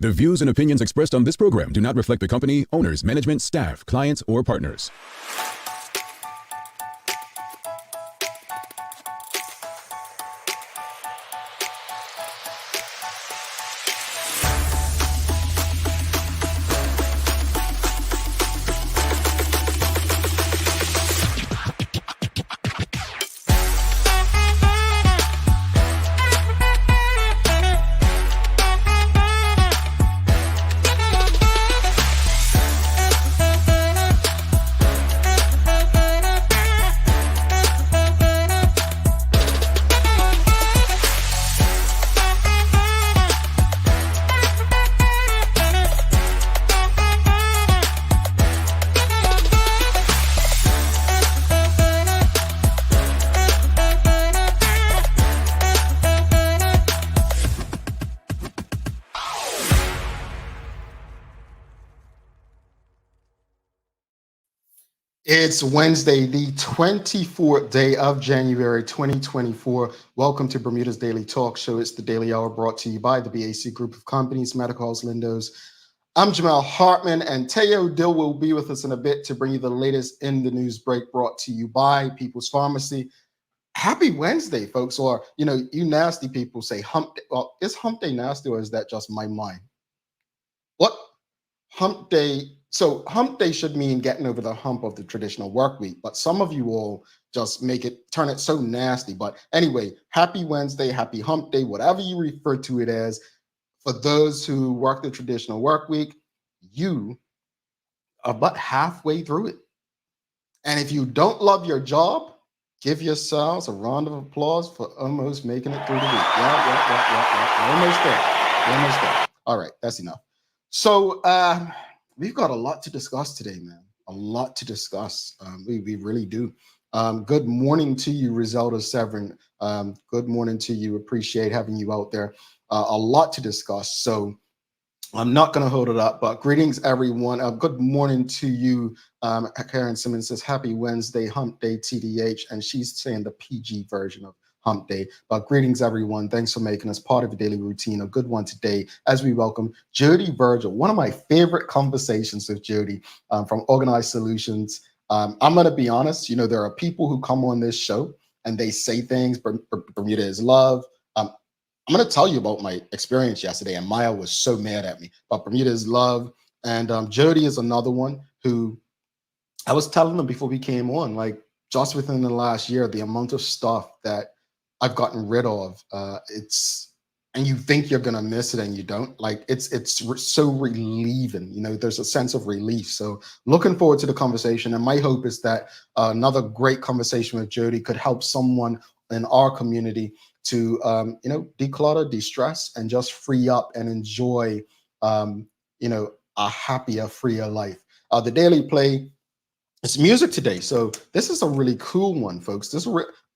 The views and opinions expressed on this program do not reflect the company, owners, management, staff, clients, or partners. It's Wednesday, the 24th day of January 2024. Welcome to Bermuda's Daily Talk Show. It's the Daily Hour brought to you by the BAC Group of Companies, Medical House Lindos. I'm Jamal Hartman, and Teo Dill will be with us in a bit to bring you the latest in the news break brought to you by People's Pharmacy. Happy Wednesday, folks. Or, you nasty people say hump day. Well, is hump day nasty or is that just my mind? What? Hump day. So hump day should mean getting over the hump of the traditional work week, but some of you all just turn it so nasty. But anyway, happy Wednesday, happy hump day, whatever you refer to it as. For those who work the traditional work week, you are but halfway through it. And if you don't love your job, give yourselves a round of applause for almost making it through the week. Yeah. Almost there. Almost there. All right, that's enough. So we've got a lot to discuss today, man. A lot to discuss. We really do. Good morning to you, Rizelda Severin. Good morning to you. Appreciate having you out there. A lot to discuss. So I'm not going to hold it up, but greetings, everyone. Good morning to you. Karen Simmons says, happy Wednesday, hump day, TDH. And she's saying the PG version of hump day. But greetings, everyone. Thanks for making us part of your daily routine. A good one today as we welcome Jodi Virgil. One of my favorite conversations with Jodi from Organized Solutions. I'm going to be honest. There are people who come on this show and they say things, Bermuda is love. I'm going to tell you about my experience yesterday, and Maya was so mad at me. But Bermuda is love, and Jodi is another one who I was telling them before we came on, like just within the last year, the amount of stuff that I've gotten rid of, and you think you're gonna miss it and you don't. Like it's so relieving. There's a sense of relief. So looking forward to the conversation, and my hope is that another great conversation with Jodi could help someone in our community to declutter, de-stress, and just free up and enjoy a happier, freer life. The Daily Play, it's music today, so this is a really cool one, folks.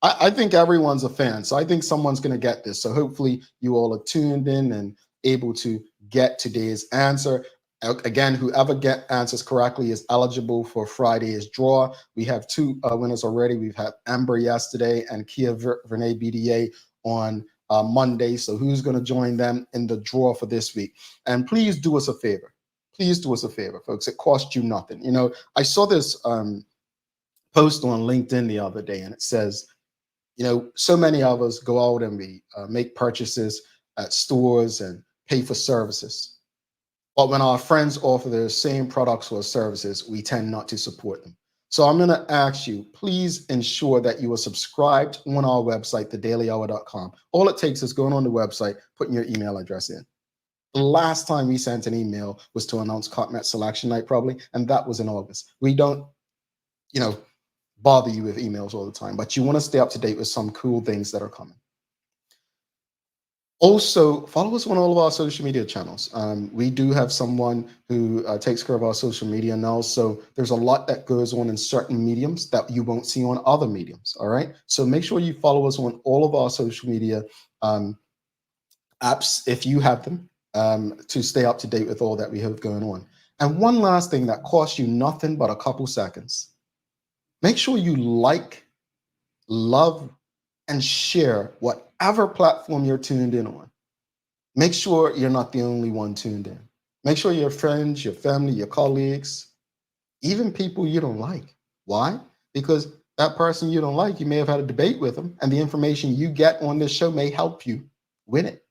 I think everyone's a fan, so I think someone's going to get this. So hopefully you all are tuned in and able to get today's answer. Again, whoever get answers correctly is eligible for Friday's draw. We have two winners already. We've had Amber yesterday and Kia Vernay BDA on Monday. So who's going to join them in the draw for this week? And please do us a favor. Please do us a favor, folks. It costs you nothing. I saw this post on LinkedIn the other day, and it says, so many of us go out and we make purchases at stores and pay for services. But when our friends offer the same products or services, we tend not to support them. So I'm going to ask you, please ensure that you are subscribed on our website, thedailyhour.com. All it takes is going on the website, putting your email address in. The last time we sent an email was to announce COTMET selection night, probably, and that was in August. We don't, bother you with emails all the time, but you want to stay up to date with some cool things that are coming. Also, follow us on all of our social media channels. We do have someone who takes care of our social media now. So there's a lot that goes on in certain mediums that you won't see on other mediums. All right. So make sure you follow us on all of our social media apps if you have them to stay up to date with all that we have going on. And one last thing that costs you nothing but a couple seconds. Make sure you like, love, and share whatever platform you're tuned in on. Make sure you're not the only one tuned in. Make sure your friends, your family, your colleagues, even people you don't like. Why? Because that person you don't like, you may have had a debate with them, and the information you get on this show may help you win it.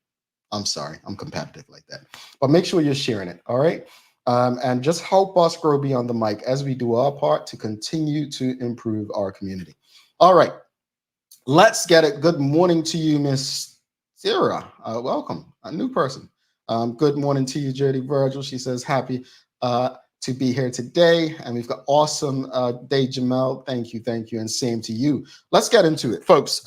I'm sorry, I'm competitive like that. But make sure you're sharing it, all right? And just help us grow beyond the mic as we do our part to continue to improve our community. All right, let's get it. Good morning to you, Miss Sarah. Welcome, a new person. Good morning to you, Jodi. Virgil. She says happy to be here today. And we've got awesome day, Jamel. Thank you, and same to you. Let's get into it, folks.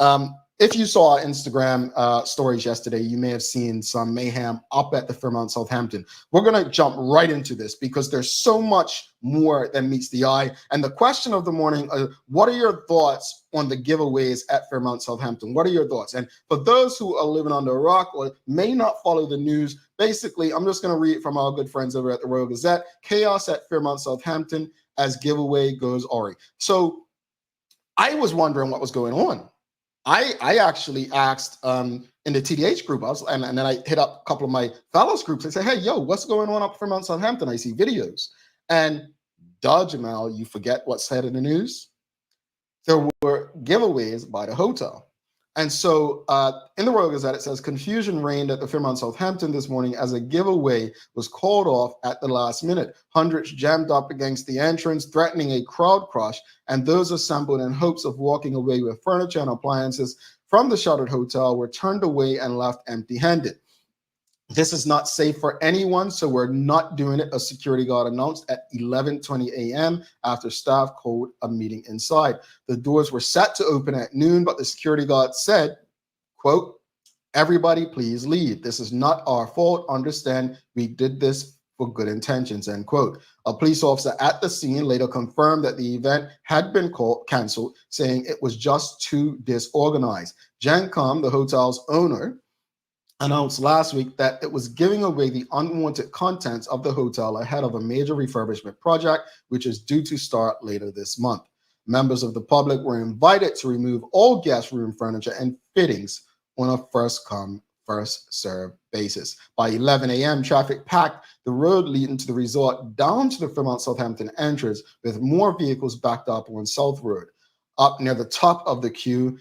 If you saw our Instagram stories yesterday, you may have seen some mayhem up at the Fairmont Southampton. We're going to jump right into this because there's so much more than meets the eye. And the question of the morning, what are your thoughts on the giveaways at Fairmont Southampton? What are your thoughts? And for those who are living under a rock or may not follow the news, basically, I'm just going to read from our good friends over at the Royal Gazette. Chaos at Fairmont Southampton as giveaway goes Ori. So I was wondering what was going on. I actually asked in the TDH group, and then I hit up a couple of my fellows groups. I said, hey, yo, what's going on up from Mount Southampton? I see videos. And Jamal, you forget what's said in the news? There were giveaways by the hotel. And so in the Royal Gazette, it says confusion reigned at the Fairmont Southampton this morning as a giveaway was called off at the last minute. Hundreds jammed up against the entrance, threatening a crowd crush, and those assembled in hopes of walking away with furniture and appliances from the shuttered hotel were turned away and left empty-handed. This is not safe for anyone, so we're not doing it, a security guard announced at 11:20 a.m. after staff called a meeting inside. The doors were set to open at noon, but the security guard said, quote, everybody please leave. This is not our fault. Understand, we did this for good intentions, end quote. A police officer at the scene later confirmed that the event had been canceled, saying it was just too disorganized. Jen Kam, the hotel's owner, announced last week that it was giving away the unwanted contents of the hotel ahead of a major refurbishment project, which is due to start later this month. Members of the public were invited to remove all guest room furniture and fittings on a first-come, first-served basis. By 11 a.m., traffic packed the road leading to the resort down to the Fairmont Southampton entrance, with more vehicles backed up on South Road. Up near the top of the queue,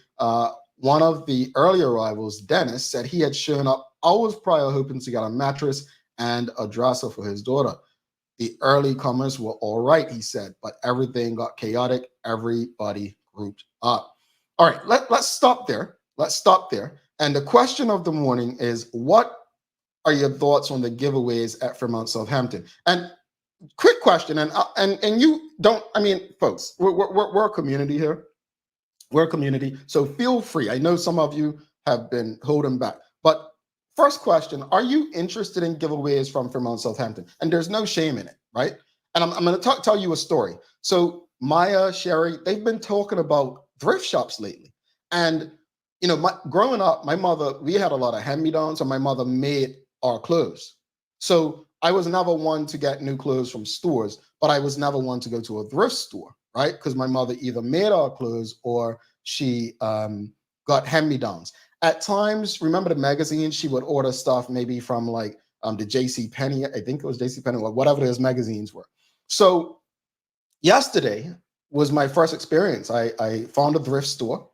one of the early arrivals, Dennis, said he had shown up hours prior hoping to get a mattress and a dresser for his daughter. The early comers were all right, he said, but everything got chaotic. Everybody grouped up. All right, let's stop there. Let's stop there. And the question of the morning is, what are your thoughts on the giveaways at Fairmont Southampton? And quick question, and you don't, I mean, folks, we're a community here. We're a community, so feel free. I know some of you have been holding back, but first question, are you interested in giveaways from Fairmont Southampton? And there's no shame in it, right? And I'm going to tell you a story. So Maya, Sherry, they've been talking about thrift shops lately. And, you know, growing up, my mother, we had a lot of hand-me-downs, and my mother made our clothes. So I was never one to get new clothes from stores, but I was never one to go to a thrift store, right? Because my mother either made our clothes or she got hand-me-downs. At times, remember the magazines, she would order stuff maybe from like the J.C. Penney, I think it was J.C. Penney, or whatever those magazines were. So yesterday was my first experience. I found a thrift store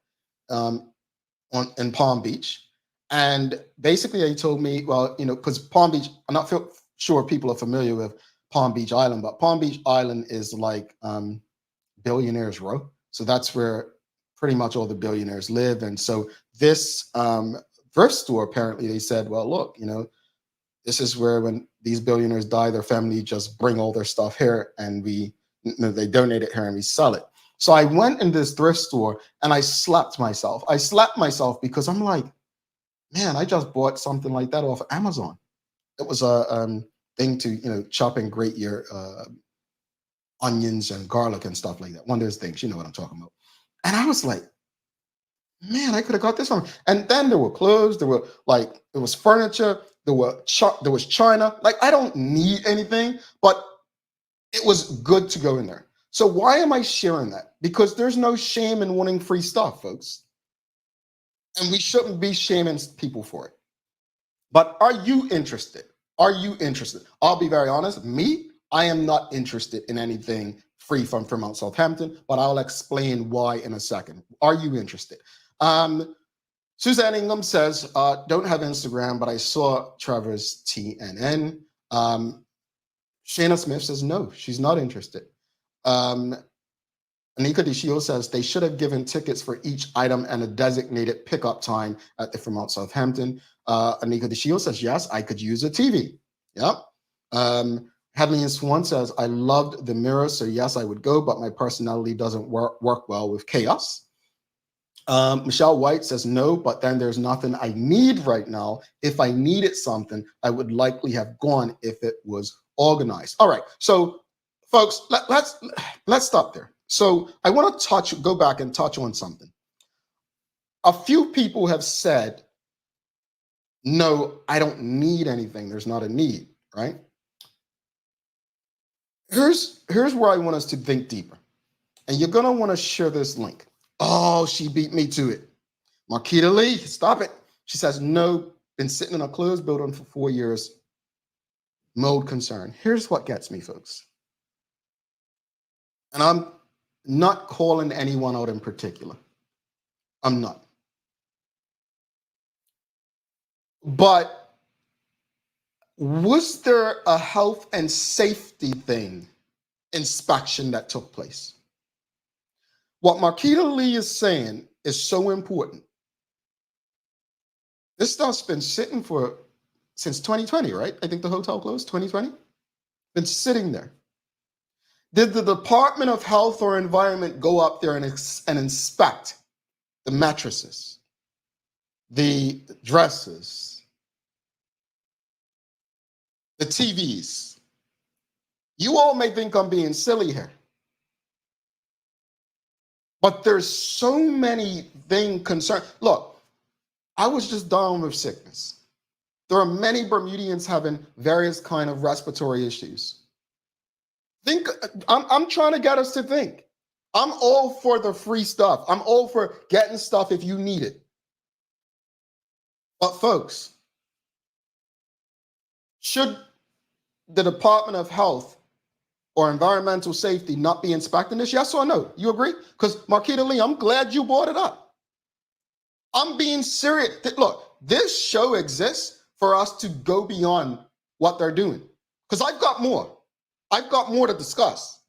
in Palm Beach. And basically they told me, well, you know, because Palm Beach, I'm not sure people are familiar with Palm Beach Island, but Palm Beach Island is like Billionaires Row. So that's where pretty much all the billionaires live. And so this thrift store, apparently they said, well, look, you know, this is where when these billionaires die, their family just bring all their stuff here and they donate it here and we sell it. So I went in this thrift store and I slapped myself. I slapped myself because I'm like, man, I just bought something like that off Amazon. It was a thing to, you know, chop and grate your onions and garlic and stuff like that. One of those things, you know what I'm talking about. And I was like, man, I could have got this one. And then there were clothes, there was furniture, there was china. Like, I don't need anything, but it was good to go in there. So why am I sharing that? Because there's no shame in wanting free stuff, folks. And we shouldn't be shaming people for it. But are you interested? Are you interested? I'll be very honest. I am not interested in anything free from Fairmount Southampton, but I'll explain why in a second. Are you interested? Suzanne Ingham says, don't have Instagram, but I saw Trevor's TNN. Shayna Smith says, no, she's not interested. Anika DeShiel says, they should have given tickets for each item and a designated pickup time at the Fairmount Southampton. Anika DeShiel says, yes, I could use a TV. Yep. Hadley and Swan says, I loved the mirror, so yes, I would go, but my personality doesn't work well with chaos. Michelle White says, no, but then there's nothing I need right now. If I needed something, I would likely have gone if it was organized. All right, so folks, let's stop there. So I want to go back and touch on something. A few people have said, no, I don't need anything. There's not a need, right? Here's where I want us to think deeper. And you're going to want to share this link. Oh, she beat me to it. Marquita Lee, stop it. She says, no, been sitting in a closed building for 4 years. Mold concern. Here's what gets me, folks. And I'm not calling anyone out in particular. I'm not. But was there a health and safety inspection that took place? What Marquita Lee is saying is so important. This stuff's been sitting since 2020, right? I think the hotel closed 2020. Been sitting there. Did the Department of Health or Environment go up there and inspect the mattresses, the dresses, the TVs? You all may think I'm being silly here, but there's so many things concerned. Look, I was just down with sickness. There are many Bermudians having various kind of respiratory issues. I'm trying to get us to think. I'm all for the free stuff. I'm all for getting stuff if you need it. But folks, should the Department of Health or Environmental Safety not be inspecting this? Yes or no? You agree? Because Marquita Lee, I'm glad you brought it up. I'm being serious. Look, this show exists for us to go beyond what they're doing. Because I've got more. I've got more to discuss.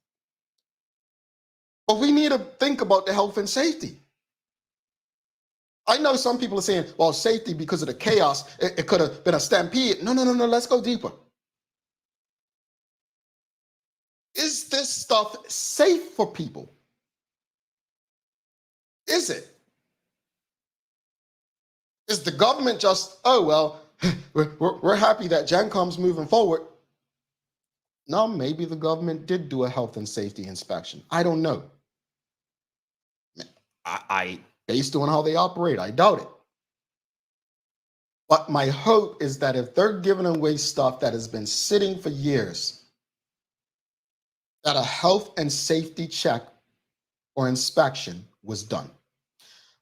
But we need to think about the health and safety. I know some people are saying, well, safety because of the chaos, it could have been a stampede. No, let's go deeper. Is this stuff safe for people? Is it? Is the government just, oh, well, we're happy that GenCom's moving forward? No, maybe the government did do a health and safety inspection. I don't know. I based on how they operate, I doubt it. But my hope is that if they're giving away stuff that has been sitting for years, that a health and safety check or inspection was done.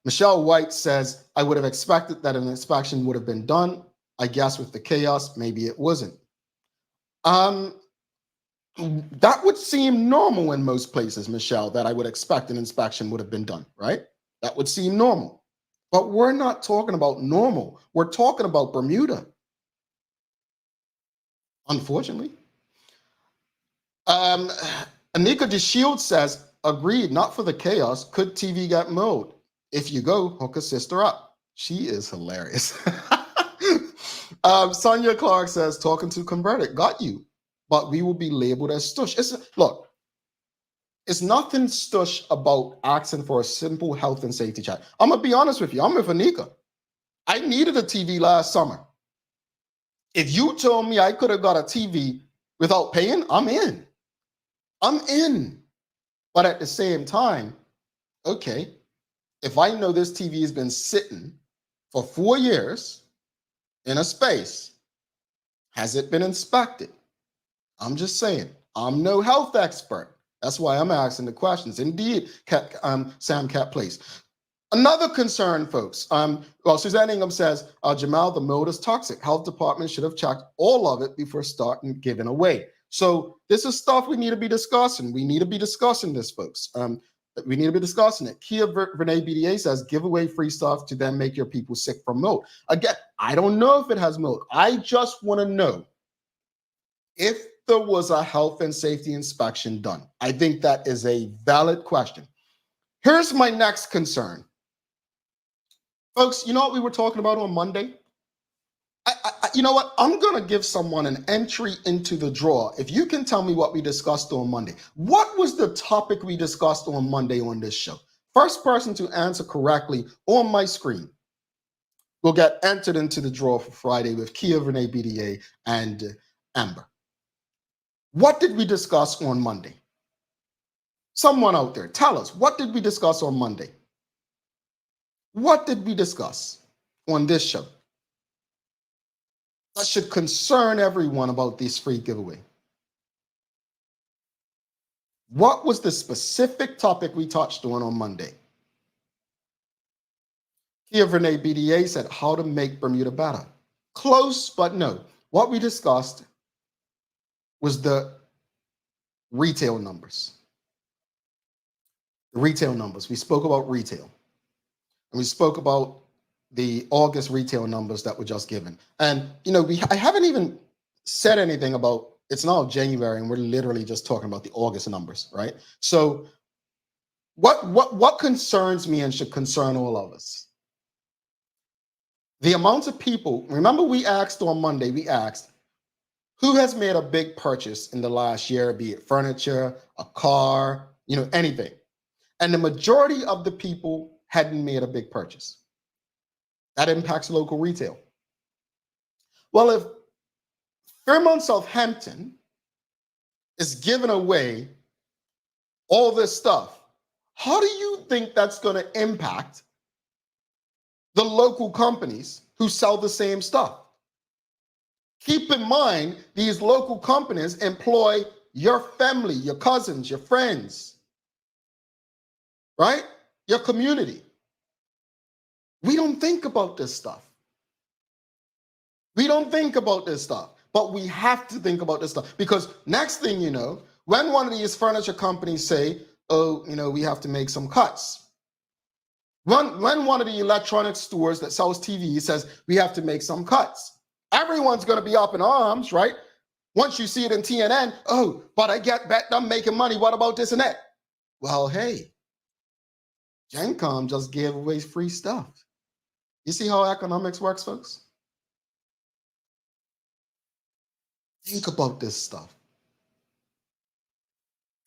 Michelle White says, I would have expected that an inspection would have been done. I guess with the chaos, maybe it wasn't. That would seem normal in most places, Michelle, that I would expect an inspection would have been done, right? That would seem normal. But we're not talking about normal. We're talking about Bermuda. Unfortunately. Anika DeShield says, agreed, not for the chaos. Could TV get mold? If you go, hook a sister up. She is hilarious. Sonia Clark says, talking to Converted, got you. But we will be labeled as stush. Look, it's nothing stush about asking for a simple health and safety check. I'm going to be honest with you. I'm with Anika. I needed a TV last summer. If you told me I could have got a TV without paying, I'm in. I'm in. But at the same time, okay, if I know this TV has been sitting for 4 years in a space, has it been inspected? I'm just saying, I'm no health expert. That's why I'm asking the questions. Indeed, Sam Cat Place. Another concern, folks. Well, Suzanne Ingham says, Jamal, the mold is toxic. Health department should have checked all of it before starting giving away. So this is stuff we need to be discussing. We need to be discussing this, folks. We need to be discussing it. Kia Renee BDA says, give away free stuff to then make your people sick from mold. Again, I don't know if it has mold. I just want to know if there was a health and safety inspection done. I think that is a valid question. Here's my next concern. Folks, you know what we were talking about on Monday? You know what? I'm going to give someone an entry into the draw. If you can tell me what we discussed on Monday. What was the topic we discussed on Monday on this show? First person to answer correctly on my screen will get entered into the draw for Friday with Kia Renee BDA and Amber. What did we discuss on Monday? Someone out there, tell us, what did we discuss on Monday? What did we discuss on this show that should concern everyone about this free giveaway? What was the specific topic we touched on Monday? Kia Renee BDA said how to make Bermuda better. Close, but no. What we discussed was the retail numbers. The retail numbers. We spoke about retail. And we spoke about the August retail numbers that were just given. And, you know, I haven't even said anything about, it's now January and we're literally just talking about the August numbers, right? So what concerns me and should concern all of us? The amount of people, remember we asked on Monday, we asked, who has made a big purchase in the last year, be it furniture, a car, you know, anything? And the majority of the people hadn't made a big purchase. That impacts local retail. Well, if Fairmont Southampton is giving away all this stuff, how do you think that's going to impact the local companies who sell the same stuff? Keep in mind, these local companies employ your family, your cousins, your friends, right? Your community. We don't think about this stuff. We don't think about this stuff, but we have to think about this stuff because next thing you know, when one of these furniture companies say, oh, you know, we have to make some cuts. When one of the electronic stores that sells TVs says we have to make some cuts, everyone's going to be up in arms, right? Once you see it in TNN, oh, but I get bet I'm making money. What about this and that? Well, hey, GenCom just gave away free stuff. You see how economics works, folks? Think about this stuff.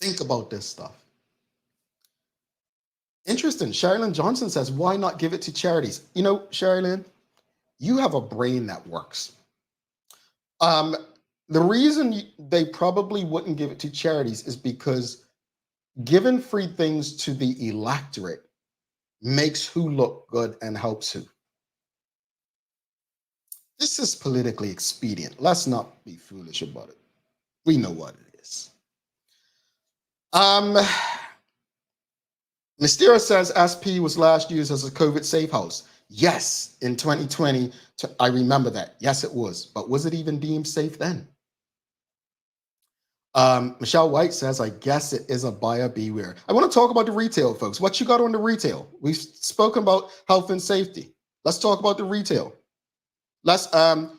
Think about this stuff. Interesting. Sherilyn Johnson says, why not give it to charities? You know, Sherilyn, you have a brain that works. The reason they probably wouldn't give it to charities is because giving free things to the electorate makes who look good and helps who. This is politically expedient. Let's not be foolish about it. We know what it is. Mysteria says SP was last used as a COVID safe house. Yes, in 2020, I remember that. Yes, it was. But was it even deemed safe then? Michelle White says, I guess it is a buyer beware. I want to talk about the retail, folks. What you got on the retail? We've spoken about health and safety. Let's talk about the retail. And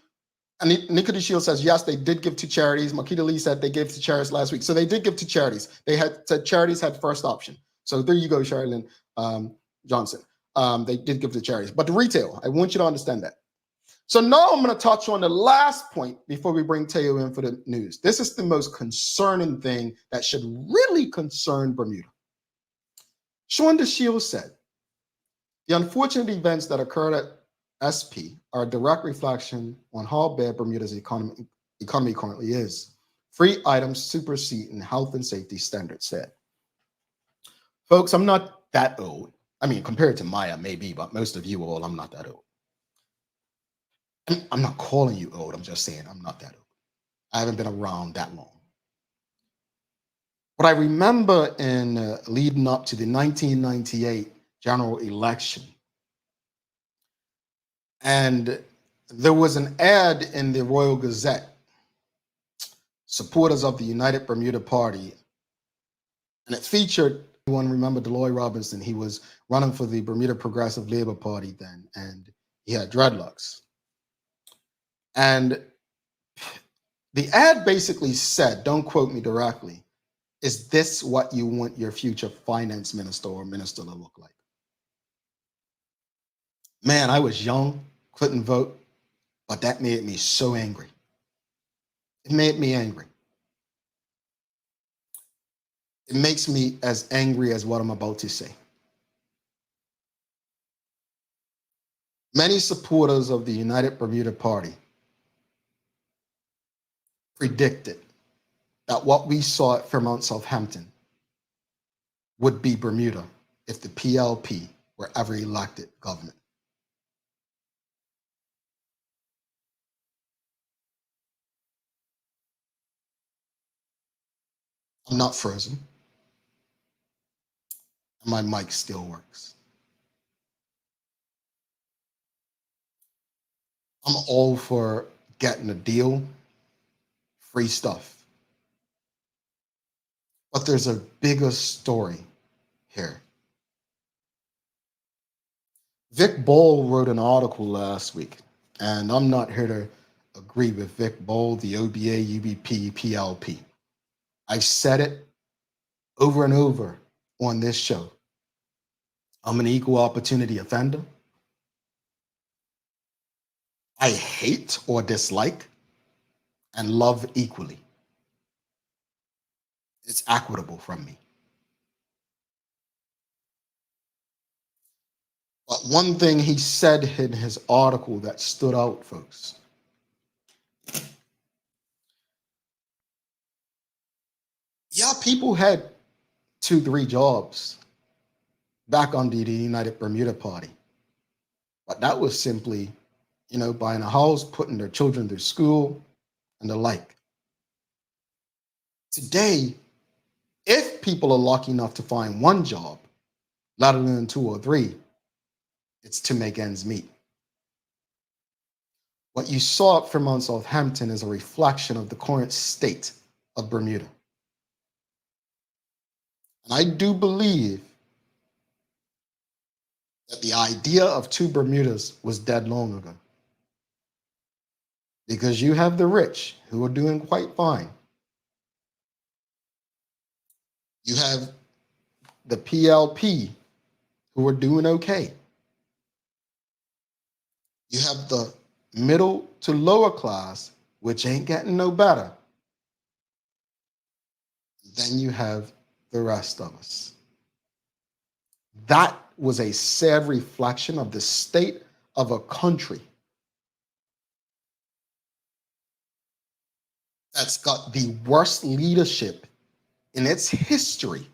Nikita Shield says, yes, they did give to charities. Makita Lee said they gave to charities last week. So they did give to charities. They had said charities had first option. So there you go, Sherilyn Johnson. They did give to charities. But the retail, I want you to understand that. So now I'm going to touch on the last point before we bring Teo in for the news. This is the most concerning thing that should really concern Bermuda. Sean DeShield said, the unfortunate events that occurred at SP are a direct reflection on how bad Bermuda's economy currently is. Free items superseding health and safety standards said. Folks, I'm not that old. I mean, compared to Maya, maybe, but most of you all, I'm not that old. I'm not calling you old. I'm just saying I'm not that old. I haven't been around that long. But I remember in leading up to the 1998 general election. And there was an ad in the Royal Gazette, supporters of the United Bermuda Party, and it featured, anyone remember Deloy Robinson? He was running for the Bermuda Progressive Labor Party then, and he had dreadlocks. And the ad basically said, don't quote me directly, is this what you want your future finance minister or minister to look like? Man, I was young, couldn't vote, but that made me so angry. It made me angry. It makes me as angry as what I'm about to say. Many supporters of the United Bermuda Party predicted that what we saw at Fairmount Southampton would be Bermuda if the PLP were ever elected government. I'm not frozen, and my mic still works. I'm all for getting a deal, free stuff. But there's a bigger story here. Vic Ball wrote an article last week, and I'm not here to agree with Vic Ball, the OBA, UBP, PLP. I've said it over and over on this show. I'm an equal opportunity offender. I hate or dislike and love equally. It's equitable from me. But one thing he said in his article that stood out, folks. Yeah, people had 2-3 jobs back under the United Bermuda Party. But that was simply, buying a house, putting their children through school, and the like. Today, if people are lucky enough to find one job, let alone 2 or 3, it's to make ends meet. What you saw at Fairmount Southampton is a reflection of the current state of Bermuda. And I do believe that the idea of 2 Bermudas was dead long ago. Because you have the rich who are doing quite fine. You have the PLP who are doing okay. You have the middle to lower class, which ain't getting no better. Then you have the rest of us. That was a sad reflection of the state of a country that's got the worst leadership in its history.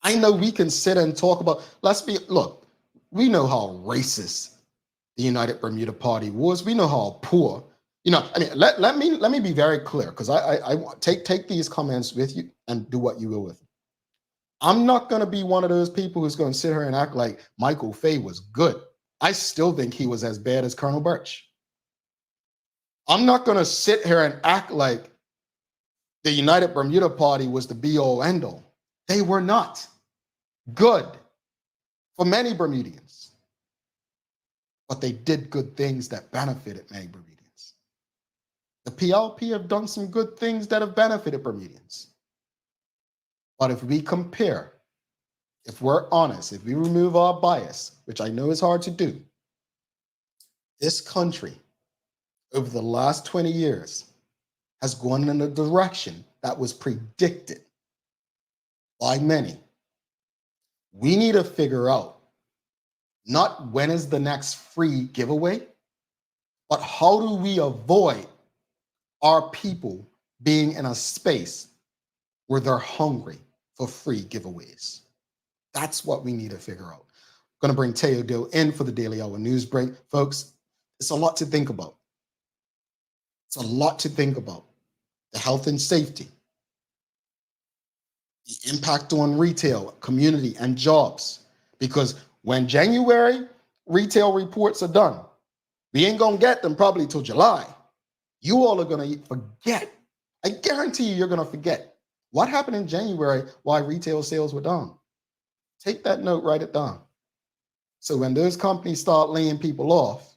I know we can sit and talk about, look, we know how racist the United Bermuda Party was. We know how poor, let me be very clear, because I take these comments with you and do what you will with them. I'm not going to be one of those people who's going to sit here and act like Michael Fay was good. I still think he was as bad as Colonel Birch. I'm not going to sit here and act like the United Bermuda Party was the be-all, end-all. They were not good for many Bermudians, but they did good things that benefited many Bermudians. The PLP have done some good things that have benefited Bermudians. But if we compare, if we're honest, if we remove our bias, which I know is hard to do, this country over the last 20 years has gone in a direction that was predicted by many. We need to figure out not when is the next free giveaway, but how do we avoid our people being in a space where they're hungry for free giveaways. That's what we need to figure out. I'm going to bring Teo Dill in for the Daily Hour news break. Folks, it's a lot to think about. It's a lot to think about. The health and safety The impact on retail, community, and jobs. Because when January retail reports are done, we ain't going to get them probably till July. You all are going to forget. I guarantee you're going to forget what happened in January, why retail sales were down. Take that note, write it down. So when those companies start laying people off,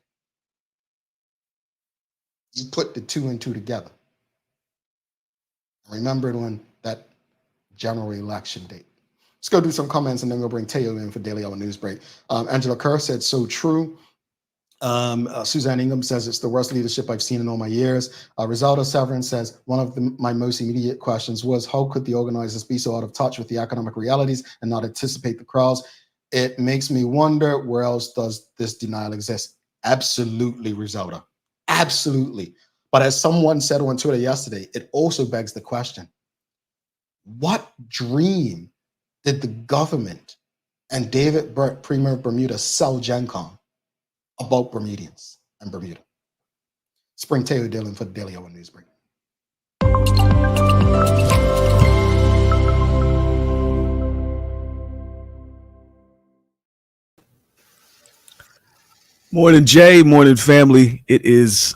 you put the 2 and 2 together. Remember it on that general election date. Let's go do some comments and then we'll bring Teo in for Daily Hour News Break. Angela Kerr said, so true. Suzanne Ingham says, it's the worst leadership I've seen in all my years. Risaldo Severin says, one of my most immediate questions was, how could the organizers be so out of touch with the economic realities and not anticipate the crowds? It makes me wonder, where else does this denial exist? Absolutely, Risaldo. Absolutely. But as someone said on Twitter yesterday, it also begs the question, what dream did the government and David Burt, Premier of Bermuda, sell Gen Con about Bermudians and Bermuda? Spring Teo Dillon for the Daily Hour News Break. Morning, Jay. Morning, family. It is,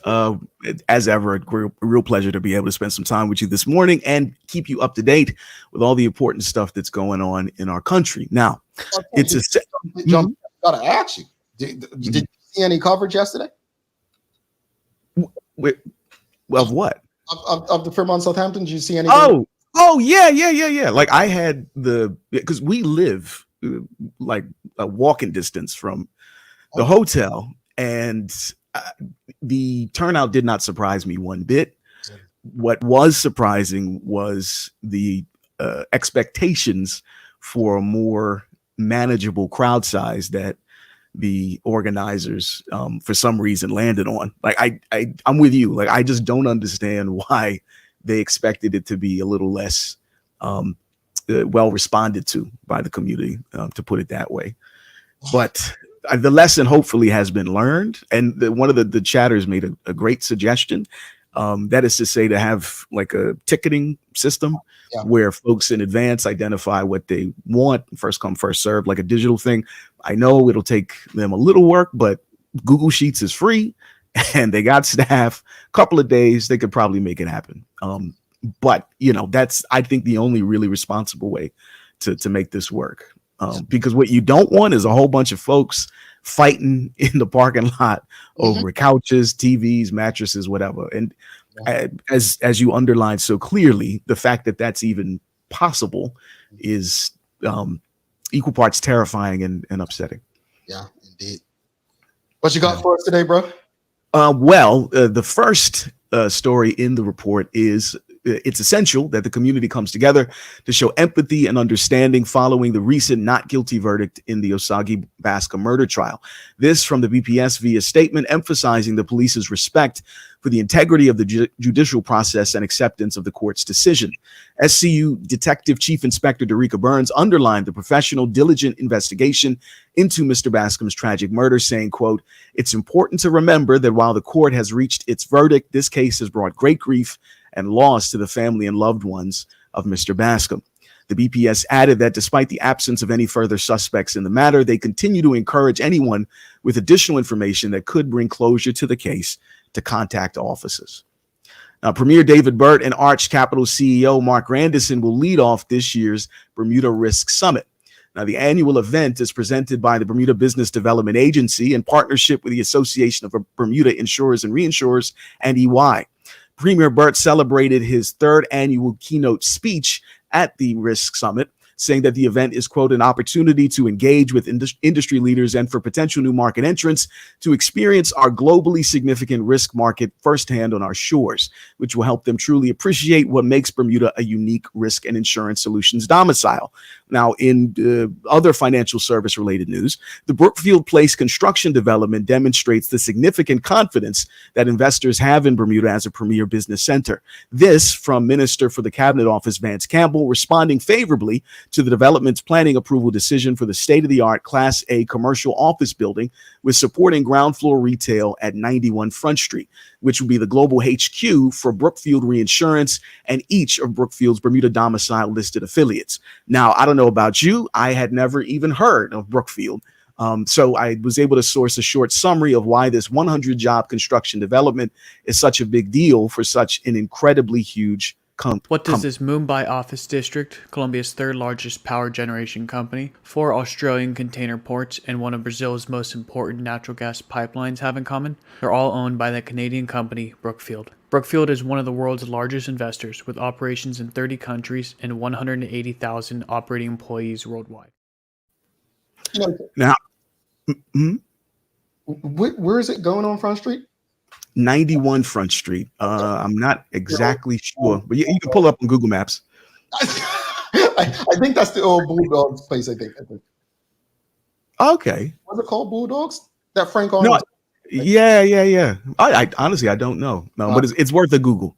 as ever, a real pleasure to be able to spend some time with you this morning and keep you up to date with all the important stuff that's going on in our country. Now, it's a John, gotta ask you, did you see any coverage yesterday? Of what? Of the Fairmont Southampton? Did you see any? Oh, yeah. Like I had because we live like a walking distance from the hotel, and the turnout did not surprise me one bit. What was surprising was the expectations for a more manageable crowd size that the organizers for some reason landed on. Like I'm with you. Like I just don't understand why they expected it to be a little less well responded to by the community, to put it that way. But the lesson hopefully has been learned. And one of the chatters made a great suggestion. That is to say, to have like a ticketing system where folks in advance identify what they want, first come, first served, like a digital thing. I know it'll take them a little work, but Google Sheets is free and they got staff. A couple of days, they could probably make it happen. But, that's, I think, the only really responsible way to make this work. Because what you don't want is a whole bunch of folks fighting in the parking lot over couches, TVs, mattresses, whatever. And as you underlined so clearly, the fact that that's even possible is equal parts terrifying and upsetting. Yeah, indeed. What you got for us today, bro? The first story in the report is it's essential that the community comes together to show empathy and understanding following the recent not guilty verdict in the Osagi Bascom murder trial. This from the BPS via statement emphasizing the police's respect for the integrity of the judicial process and acceptance of the court's decision. SCU Detective Chief Inspector Derica Burns underlined the professional, diligent investigation into Mr. Bascom's tragic murder, saying, quote, "It's important to remember that while the court has reached its verdict, this case has brought great grief and loss to the family and loved ones of Mr. Bascom." The BPS added that despite the absence of any further suspects in the matter, they continue to encourage anyone with additional information that could bring closure to the case to contact officers. Now, Premier David Burt and Arch Capital CEO Mark Grandison will lead off this year's Bermuda Risk Summit. Now, the annual event is presented by the Bermuda Business Development Agency in partnership with the Association of Bermuda Insurers and Reinsurers and EY. Premier Burt celebrated his third annual keynote speech at the Risk Summit, saying that the event is, quote, an opportunity to engage with industry leaders and for potential new market entrants to experience our globally significant risk market firsthand on our shores, which will help them truly appreciate what makes Bermuda a unique risk and insurance solutions domicile. Now, in other financial service related news, the Brookfield Place construction development demonstrates the significant confidence that investors have in Bermuda as a premier business center. This from Minister for the Cabinet Office Vance Campbell, responding favorably to the development's planning approval decision for the state-of-the-art Class A commercial office building with supporting ground floor retail at 91 Front Street, which would be the global HQ for Brookfield Reinsurance and each of Brookfield's Bermuda domicile listed affiliates. Now, I don't know about you. I had never even heard of Brookfield. So I was able to source a short summary of why this 100-job construction development is such a big deal for such an incredibly huge company. What does this Mumbai office district, Colombia's third largest power generation company, 4 Australian container ports, and one of Brazil's most important natural gas pipelines have in common? They're all owned by the Canadian company Brookfield. Brookfield is one of the world's largest investors with operations in 30 countries and 180,000 operating employees worldwide. Now, where is it going on Front Street? 91 Front Street. I'm not exactly sure, but you can pull up on Google Maps. I think that's the old Bulldogs place. I think. Okay. What's it called? Bulldogs? That Frank No, Arnold? yeah. I honestly, I don't know. No, but it's worth a Google.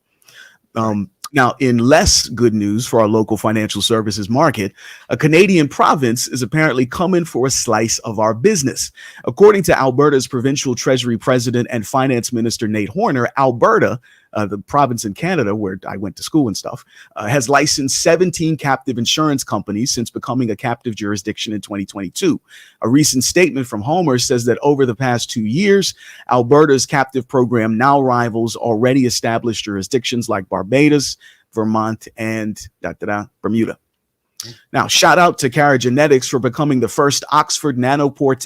Now, in less good news for our local financial services market, a Canadian province is apparently coming for a slice of our business. According to Alberta's provincial treasury president and finance minister, Nate Horner, Alberta, the province in Canada where I went to school and stuff, has licensed 17 captive insurance companies since becoming a captive jurisdiction in 2022. A recent statement from Homer says that over the past 2 years, Alberta's captive program now rivals already established jurisdictions like Barbados, Vermont, and Bermuda. Now, shout out to Cara Genetics for becoming the first Oxford Nanopore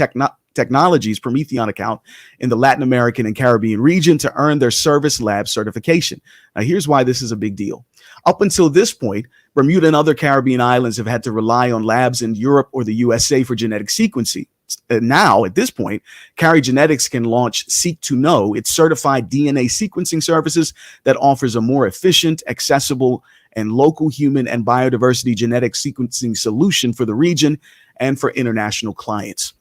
Technologies Promethean account in the Latin American and Caribbean region to earn their service lab certification. Now, here's why this is a big deal. Up until this point, Bermuda and other Caribbean islands have had to rely on labs in Europe or the USA for genetic sequencing. Now, at this point, Cara Genetics can launch Seek to Know, its certified DNA sequencing services that offers a more efficient, accessible, and local human and biodiversity genetic sequencing solution for the region and for international clients.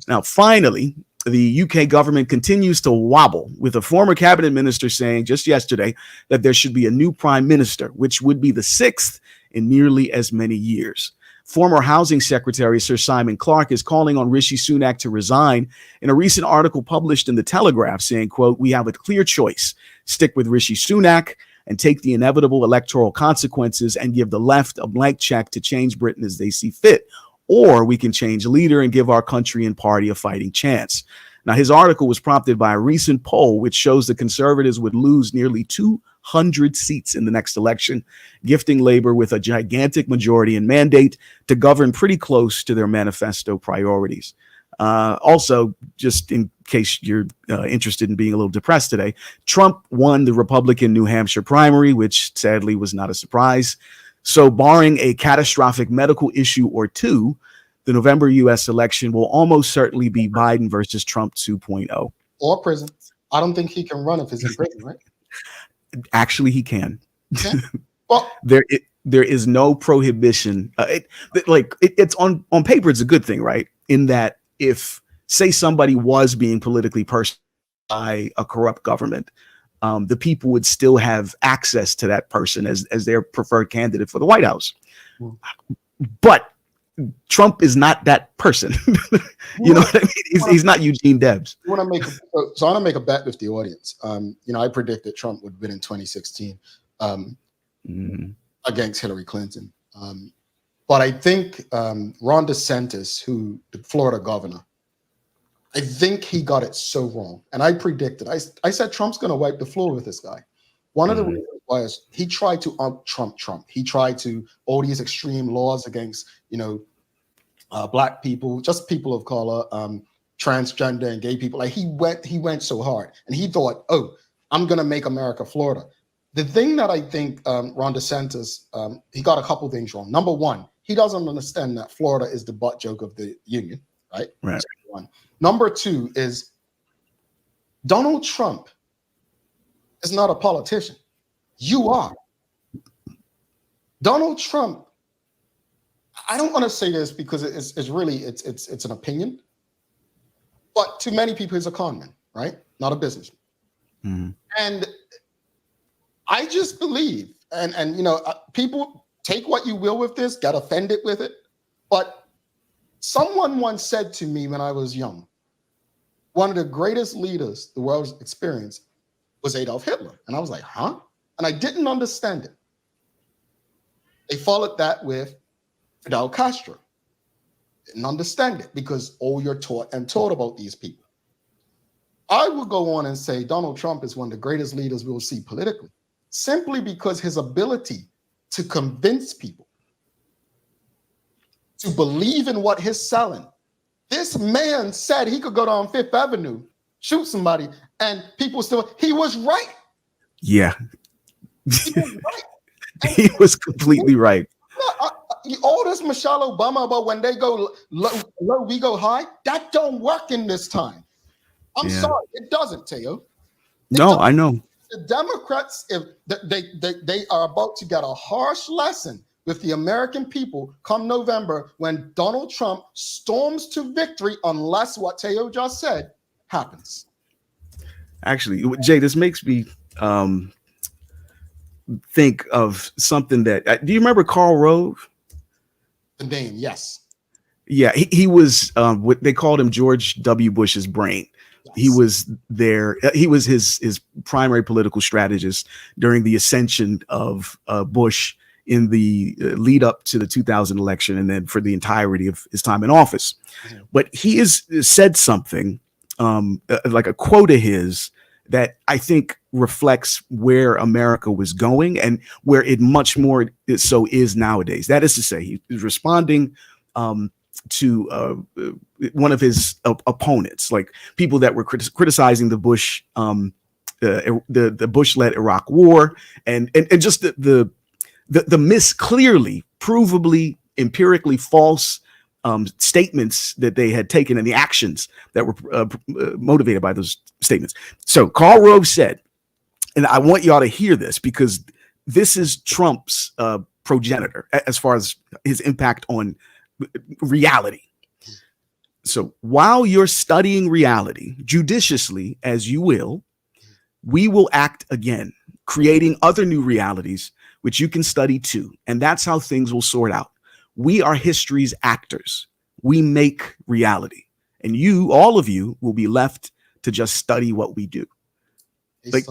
Now, finally, the UK government continues to wobble, with a former cabinet minister saying just yesterday that there should be a new prime minister, which would be the 6th in nearly as many years. Former Housing Secretary Sir Simon Clarke is calling on Rishi Sunak to resign in a recent article published in The Telegraph saying, quote, "We have a clear choice. Stick with Rishi Sunak and take the inevitable electoral consequences and give the left a blank check to change Britain as they see fit. Or we can change leader and give our country and party a fighting chance." Now, his article was prompted by a recent poll which shows the Conservatives would lose nearly 200 seats in the next election, gifting Labour with a gigantic majority and mandate to govern pretty close to their manifesto priorities. Also, just in case you're interested in being a little depressed today, Trump won the Republican New Hampshire primary, which sadly was not a surprise. So barring a catastrophic medical issue or two, the November U.S. election will almost certainly be Biden versus Trump 2.0. Or prison. I don't think he can run if he's in prison, right? Actually, he can. Okay. Well, there is no prohibition. It's on paper, it's a good thing, right? In that if, say, somebody was being politically persecuted by a corrupt government, the people would still have access to that person as their preferred candidate for the White House. But Trump is not that person. You know what I mean? He's not Eugene Debs. I want to make a bet with the audience. I predicted Trump would win in 2016 against Hillary Clinton. But I think Ron DeSantis, the Florida governor, I think he got it so wrong. And I predicted, I said Trump's going to wipe the floor with this guy. One of the reasons was he tried to Trump. He tried to all these extreme laws against, black people, just people of color, transgender and gay people. Like he went so hard, and he thought, "Oh, I'm going to make America Florida." The thing that I think Ron DeSantis, he got a couple things wrong. Number one, he doesn't understand that Florida is the butt joke of the union, right? Right. One. Number two is Donald Trump is not a politician. You are. Donald Trump, I don't want to say this because it's really an opinion, but to many people he's a con man, right? Not a businessman. And I just believe, and people take what you will with this, get offended with it. But someone once said to me when I was young, one of the greatest leaders the world's experienced was Adolf Hitler. And I was like, huh? And I didn't understand it. They followed that with Fidel Castro. Didn't understand it because all you're taught about these people. I will go on and say Donald Trump is one of the greatest leaders we'll see politically, simply because his ability to convince people to believe in what he's selling. This man said he could go down Fifth Avenue, shoot somebody, and people still, he was right. Yeah. He was right. He was completely right. All this Michelle Obama about when they go low, we go high, that don't work in this time. I'm sorry, it doesn't, Teo. No, I know. The Democrats, if they are about to get a harsh lesson with the American people come November when Donald Trump storms to victory, unless what Teo just said happens. Actually, Jay, this makes me think of something that, do you remember Karl Rove? The name, yes. Yeah, he was what they called him George W. Bush's brain. Yes. He was there. He was his primary political strategist during the ascension of Bush in the lead up to the 2000 election, and then for the entirety of his time in office. Mm-hmm. But he has said something like a quote of his that I think reflects where America was going and where it much more so is nowadays. That is to say, he is responding to one of his opponents, like people that were criticizing the Bush, the Bush-led Iraq War, and just the clearly, provably, empirically false statements that they had taken and the actions that were motivated by those statements. So Karl Rove said, and I want y'all to hear this because this is Trump's progenitor as far as his impact on reality. So while you're studying reality judiciously as you will, we will act again, creating other new realities which you can study too. And that's how things will sort out. We are history's actors. We make reality. And you, all of you, will be left to just study what we do. Like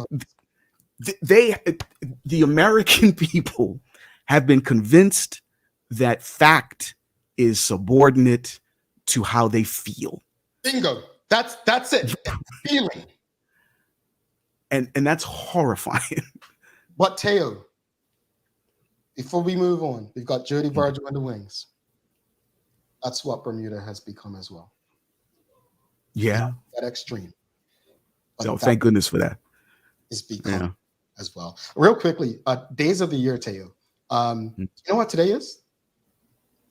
the American people have been convinced that fact is subordinate to how they feel. Bingo. That's it. Feeling. And that's horrifying. But Teo, before we move on, we've got Jodi, Virgil, and the wings. That's what Bermuda has become as well. Yeah. That extreme. So thank goodness for that. It's become as well. Real quickly, days of the year, Teo. You know what today is?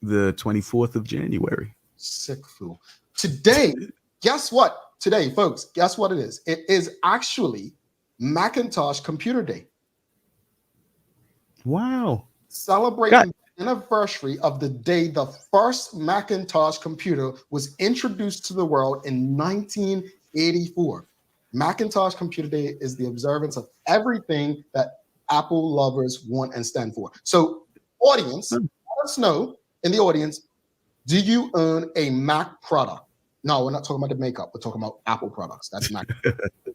The 24th of January. Sick fool. Today, guess what? Today, folks, guess what it is? It is actually Macintosh Computer Day. Wow. Celebrating the anniversary of the day the first Macintosh computer was introduced to the world in 1984. Macintosh Computer Day is the observance of everything that Apple lovers want and stand for. So, audience, let us know in the audience, do you own a Mac product? No, we're not talking about the makeup. We're talking about Apple products. That's Mac.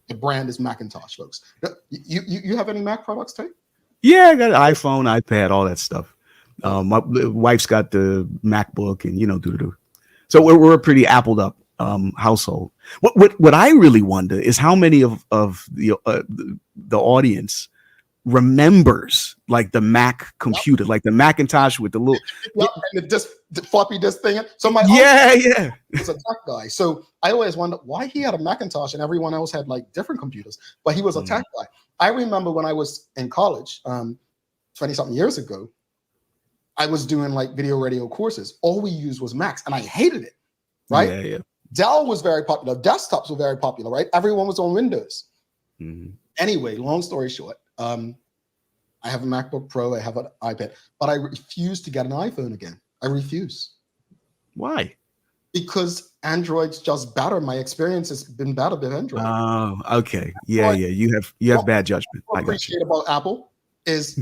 The brand is Macintosh, folks. You have any Mac products, Tay? Yeah, I got an iPhone, iPad, all that stuff. My wife's got the MacBook, and so we're a pretty appled up household. What I really wonder is how many of the audience remembers like the Mac computer, like the Macintosh with the little and the floppy disk thing. So my was a tech guy, so I always wondered why he had a Macintosh and everyone else had like different computers, but he was a tech guy. I remember when I was in college, 20-something years ago, I was doing like video radio courses. All we used was Macs, and I hated it. Right? Yeah. Dell was very popular. Desktops were very popular. Right? Everyone was on Windows. Mm-hmm. Anyway, long story short, I have a MacBook Pro. I have an iPad, but I refuse to get an iPhone again. I refuse. Why? Because Android's just better. My experience has been better with Android. Oh, okay. Yeah. You have bad jujudgment. What I appreciate about Apple is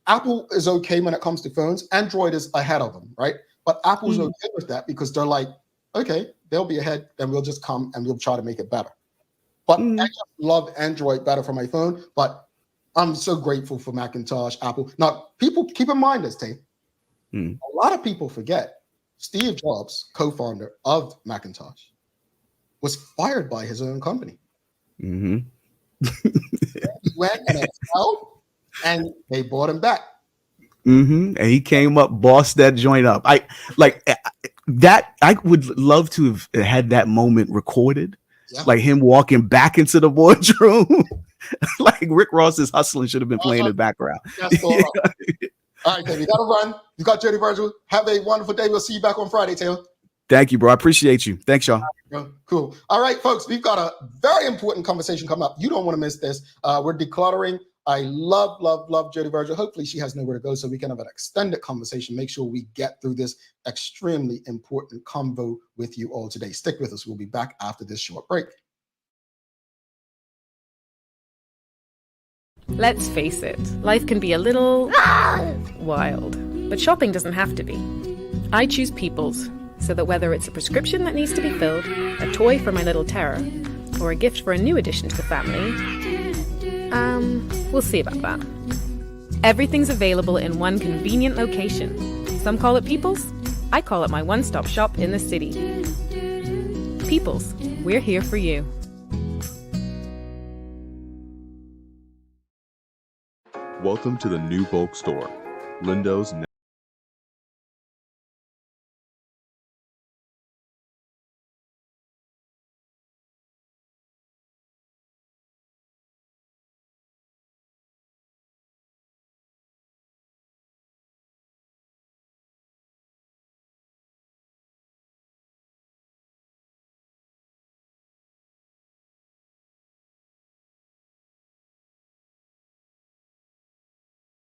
Apple is okay when it comes to phones. Android is ahead of them, right? But Apple's Mhm. okay with that because they're like, okay, they'll be ahead, and we'll just come and we'll try to make it better. But I Mhm. just love Android better for my phone. But I'm so grateful for Macintosh, Apple. Now, people keep in mind this, Tay. Mhm. A lot of people forget Steve Jobs, co-founder of Macintosh, was fired by his own company. Mhm. He went and expelled, and they brought him back. And he came up, bossed that joint up. I like that. I would love to have had that moment recorded, Yeah. like him walking back into the boardroom. Like Rick Ross's Hustling should have been playing in the background. That's all right. All right, Tay, we got to run. You got Jodi, Virgil. Have a wonderful day. We'll see you back on Friday, Taylor. Thank you, bro. I appreciate you. Thanks, y'all. Cool. All right, folks, we've got a very important conversation coming up. You don't want to miss this. We're decluttering. I love Jodi Virgil. Hopefully she has nowhere to go so we can have an extended conversation. Make sure we get through this extremely important convo with you all today. Stick with us. We'll be back after this short break. Let's face it, life can be a little wild, but shopping doesn't have to be. I choose People's, so that whether it's a prescription that needs to be filled, a toy for my little terror, or a gift for a new addition to the family, we'll see about that. Everything's available in one convenient location. Some call it People's, I call it my one-stop shop in the city. People's, we're here for you. Welcome to the new bulk store, Lindo's.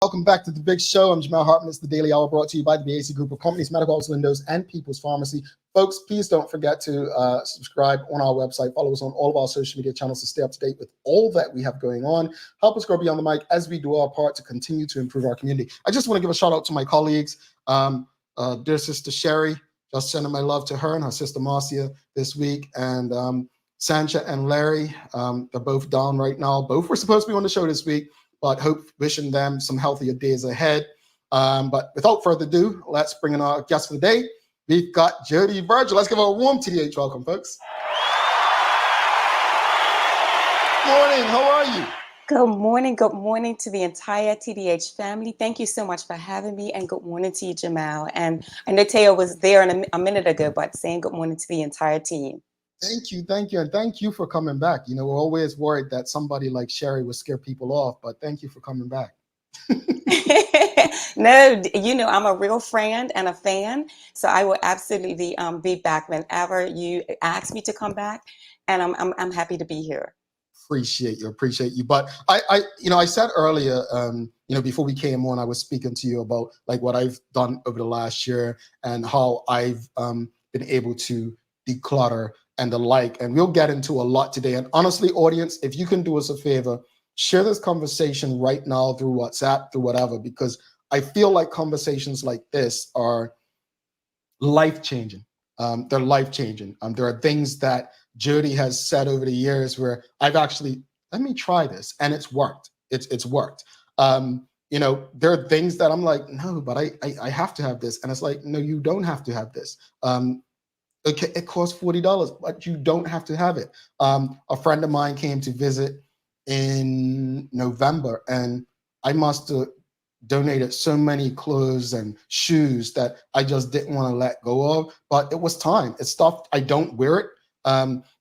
Welcome back to the big show. I'm Jamal Hartman. It's the Daily Hour brought to you by the BAC Group of Companies, Medical House Windows, and People's Pharmacy. Folks, please don't forget to subscribe on our website. Follow us on all of our social media channels to stay up to date with all that we have going on. Help us grow beyond the mic as we do our part to continue to improve our community. I just want to give a shout out to my colleagues. Dear sister Sherry, just sending my love to her and her sister Marcia this week. And Sancha and Larry, they're both down right now. Both were supposed to be on the show this week, but wishing them some healthier days ahead. But without further ado, let's bring in our guest for the day. We've got Jodi Virgil. Let's give her a warm TDH welcome, folks. Morning, how are you? Good morning to the entire TDH family. Thank you so much for having me, and good morning to you, Jamal. And I know Teo was there a minute ago, but saying good morning to the entire team. Thank you, and thank you for coming back. You know, we're always worried that somebody like Sherry would scare people off, but thank you for coming back. No, you know, I'm a real friend and a fan, so I will absolutely be back whenever you ask me to come back, and I'm happy to be here. Appreciate you. But I said earlier, before we came on, I was speaking to you about like what I've done over the last year and how I've been able to declutter and the like. And we'll get into a lot today. And honestly, audience, if you can do us a favor, share this conversation right now through WhatsApp, through whatever, because I feel like conversations like this are life-changing. They're life-changing. There are things that Jodi has said over the years where I've actually, let me try this, and it's worked. It's worked. There are things that I'm like, no, but I have to have this. And it's like, no, you don't have to have this. Okay, it costs $40, but you don't have to have it. A friend of mine came to visit in November, and I must have donated so many clothes and shoes that I just didn't want to let go of. But it was time. It's stuff I don't wear it.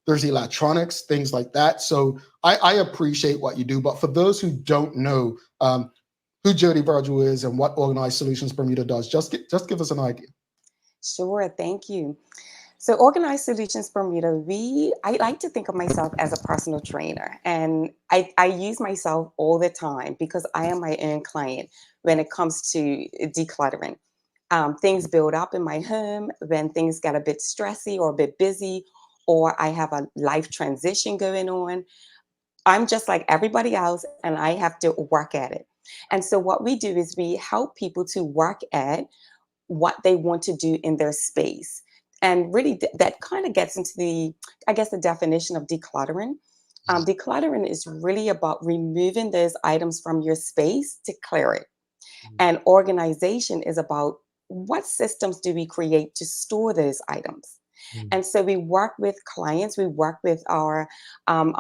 There's electronics, things like that. So I appreciate what you do. But for those who don't know who Jodi Virgil is and what Organized Solutions Bermuda does, just give us an idea. Sure, thank you. So Organized Solutions Bermuda, I like to think of myself as a personal trainer, and I use myself all the time because I am my own client when it comes to decluttering. Things build up in my home when things get a bit stressy or a bit busy, or I have a life transition going on. I'm just like everybody else, and I have to work at it. And so what we do is we help people to work at what they want to do in their space. And really, that kind of gets into I guess, the definition of decluttering. Decluttering is really about removing those items from your space to clear it. And organization is about what systems do we create to store those items. And so we work with clients, we work with our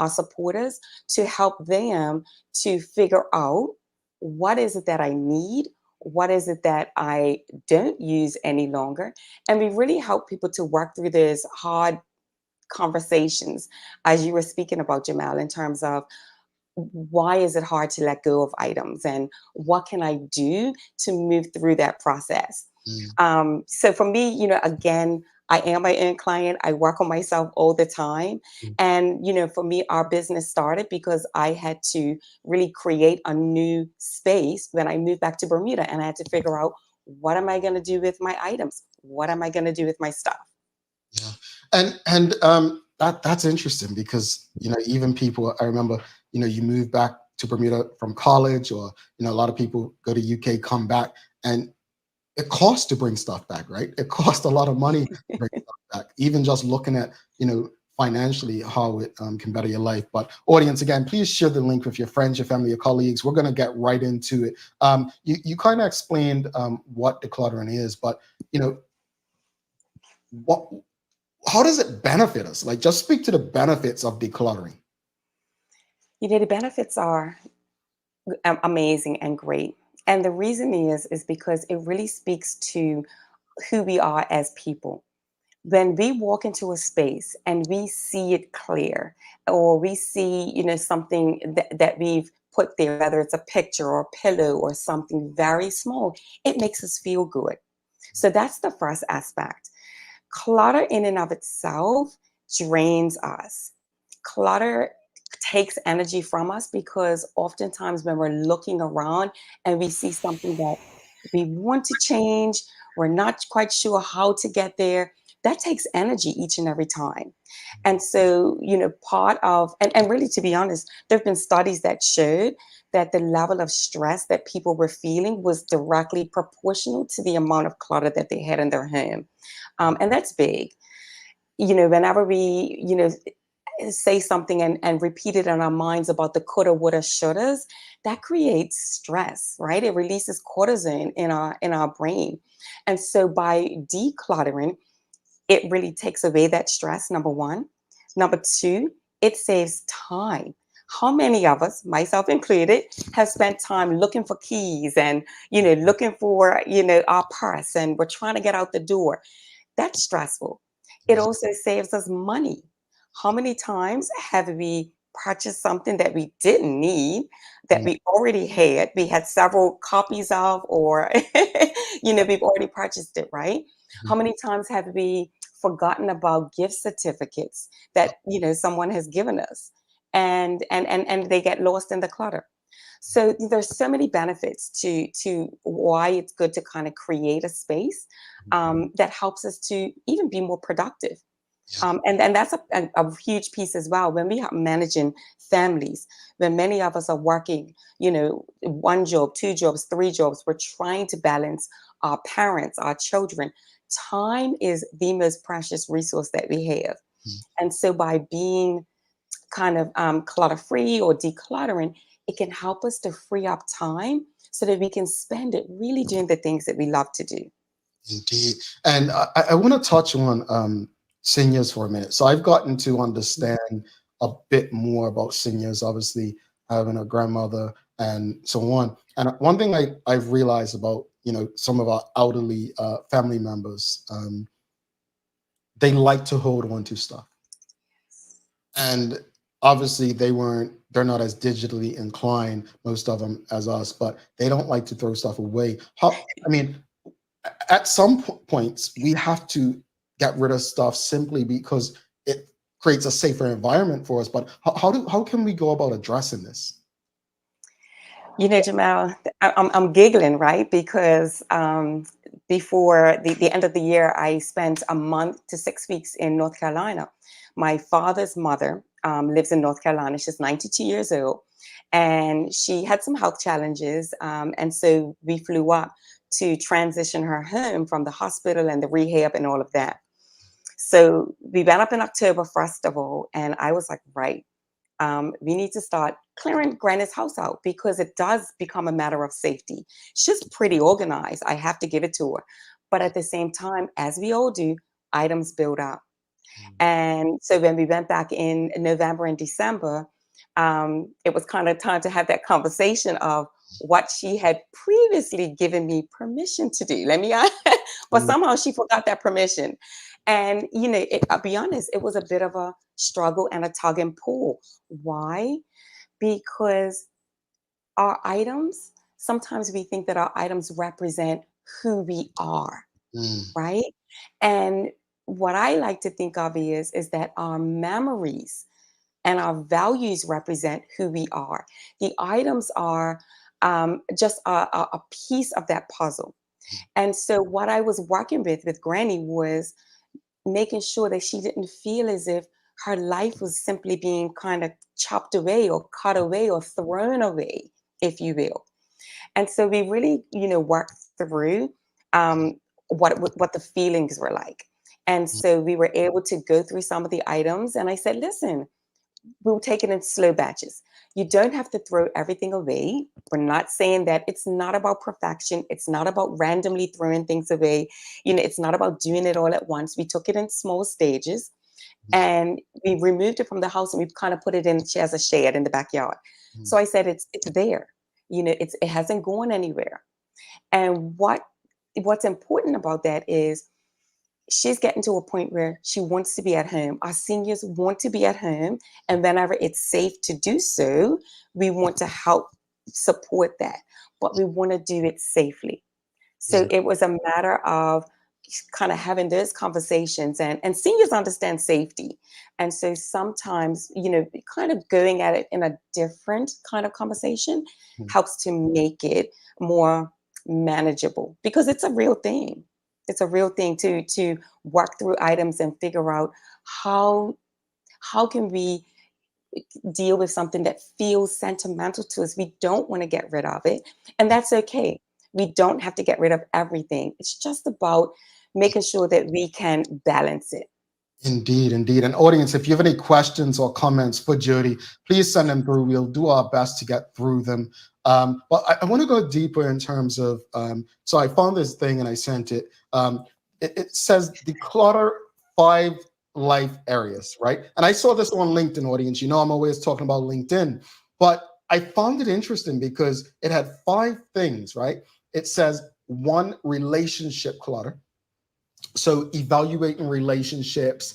supporters to help them to figure out what is it that I need, what is it that I don't use any longer, and we really help people to work through those hard conversations, as you were speaking about, Jamal, in terms of why is it hard to let go of items and what can I do to move through that process. So for me, again, I am my own client. I work on myself all the time. And, for me, our business started because I had to really create a new space when I moved back to Bermuda, and I had to figure out, what am I going to do with my items? What am I going to do with my stuff? Yeah, and that's interesting because even people, I remember, you move back to Bermuda from college, or a lot of people go to UK, come back, and it costs to bring stuff back, right? It costs a lot of money to bring stuff back. Even just looking at financially how it can better your life. But audience, again, please share the link with your friends, your family, your colleagues. We're going to get right into it. You kind of explained what decluttering is, but what how does it benefit us? Like, just speak to the benefits of decluttering. The benefits are amazing and great. And the reason is because it really speaks to who we are as people. When we walk into a space and we see it clear, or we see, something that we've put there, whether it's a picture or a pillow or something very small, it makes us feel good. So that's the first aspect. Clutter in and of itself drains us. Clutter takes energy from us because oftentimes when we're looking around and we see something that we want to change, we're not quite sure how to get there, that takes energy each and every time. And so, part of, and really, to be honest, there have been studies that showed that the level of stress that people were feeling was directly proportional to the amount of clutter that they had in their home. And that's big. Whenever we, say something and repeat it in our minds about the coulda, woulda, shouldas, that creates stress, right? It releases cortisol in our brain. And so by decluttering, it really takes away that stress, number one. Number two, it saves time. How many of us, myself included, have spent time looking for keys and, looking for, our purse, and we're trying to get out the door? That's stressful. It also saves us money. How many times have we purchased something that we didn't need, that we already had? We had several copies of, or, we've already purchased it, right? How many times have we forgotten about gift certificates that, someone has given us, and they get lost in the clutter? So there's so many benefits to why it's good to kind of create a space that helps us to even be more productive. And that's a huge piece as well. When we are managing families, when many of us are working, one job, two jobs, three jobs, we're trying to balance our parents, our children. Time is the most precious resource that we have. And so by being kind of clutter-free or decluttering, it can help us to free up time so that we can spend it really doing the things that we love to do. Indeed. And I want to touch on seniors for a minute. So I've gotten to understand a bit more about seniors, obviously having a grandmother and so on. And one thing I've realized about, some of our elderly family members, they like to hold on to stuff. And obviously they're not as digitally inclined, most of them, as us, but they don't like to throw stuff away. At some points, we have to get rid of stuff simply because it creates a safer environment for us. But how can we go about addressing this? Jamal, I'm giggling, right? Because before the end of the year, I spent a month to 6 weeks in North Carolina. My father's mother lives in North Carolina. She's 92 years old, and she had some health challenges. And so we flew up to transition her home from the hospital and the rehab and all of that. So we went up in October, first of all, and I was like, right, we need to start clearing Granny's house out because it does become a matter of safety. She's pretty organized. I have to give it to her. But at the same time, as we all do, items build up. And so when we went back in November and December, it was kind of time to have that conversation of what she had previously given me permission to do. But somehow she forgot that permission. And, I'll be honest, it was a bit of a struggle and a tug and pull. Why? Because our items, sometimes we think that our items represent who we are, right? And what I like to think of is that our memories and our values represent who we are. The items are just a piece of that puzzle. And so what I was working with Granny was making sure that she didn't feel as if her life was simply being kind of chopped away or cut away or thrown away, if you will. And so we really, worked through what the feelings were like. And so we were able to go through some of the items. And I said, listen, we'll take it in slow batches. You don't have to throw everything away. We're not saying that. It's not about perfection. It's not about randomly throwing things away. It's not about doing it all at once. We took it in small stages and we removed it from the house and we've kind of put it in. She has a shed in the backyard. So I said, it's there. It hasn't gone anywhere. And what's important about that is she's getting to a point where she wants to be at home. Our seniors want to be at home. And whenever it's safe to do so, we want to help support that. But we want to do it safely. So it was a matter of kind of having those conversations and seniors understand safety. And so sometimes, kind of going at it in a different kind of conversation helps to make it more manageable because it's a real thing. It's a real thing to work through items and figure out how can we deal with something that feels sentimental to us. We don't want to get rid of it, and that's okay. We don't have to get rid of everything. It's just about making sure that we can balance it. Indeed, indeed. And audience, if you have any questions or comments for Jodi, please send them through. We'll do our best to get through them. But I want to go deeper in terms of, so I found this thing and I sent it. It says declutter 5 life areas, right? And I saw this on LinkedIn, audience. I'm always talking about LinkedIn, but I found it interesting because it had 5 things, right? It says 1, relationship clutter. So evaluating relationships,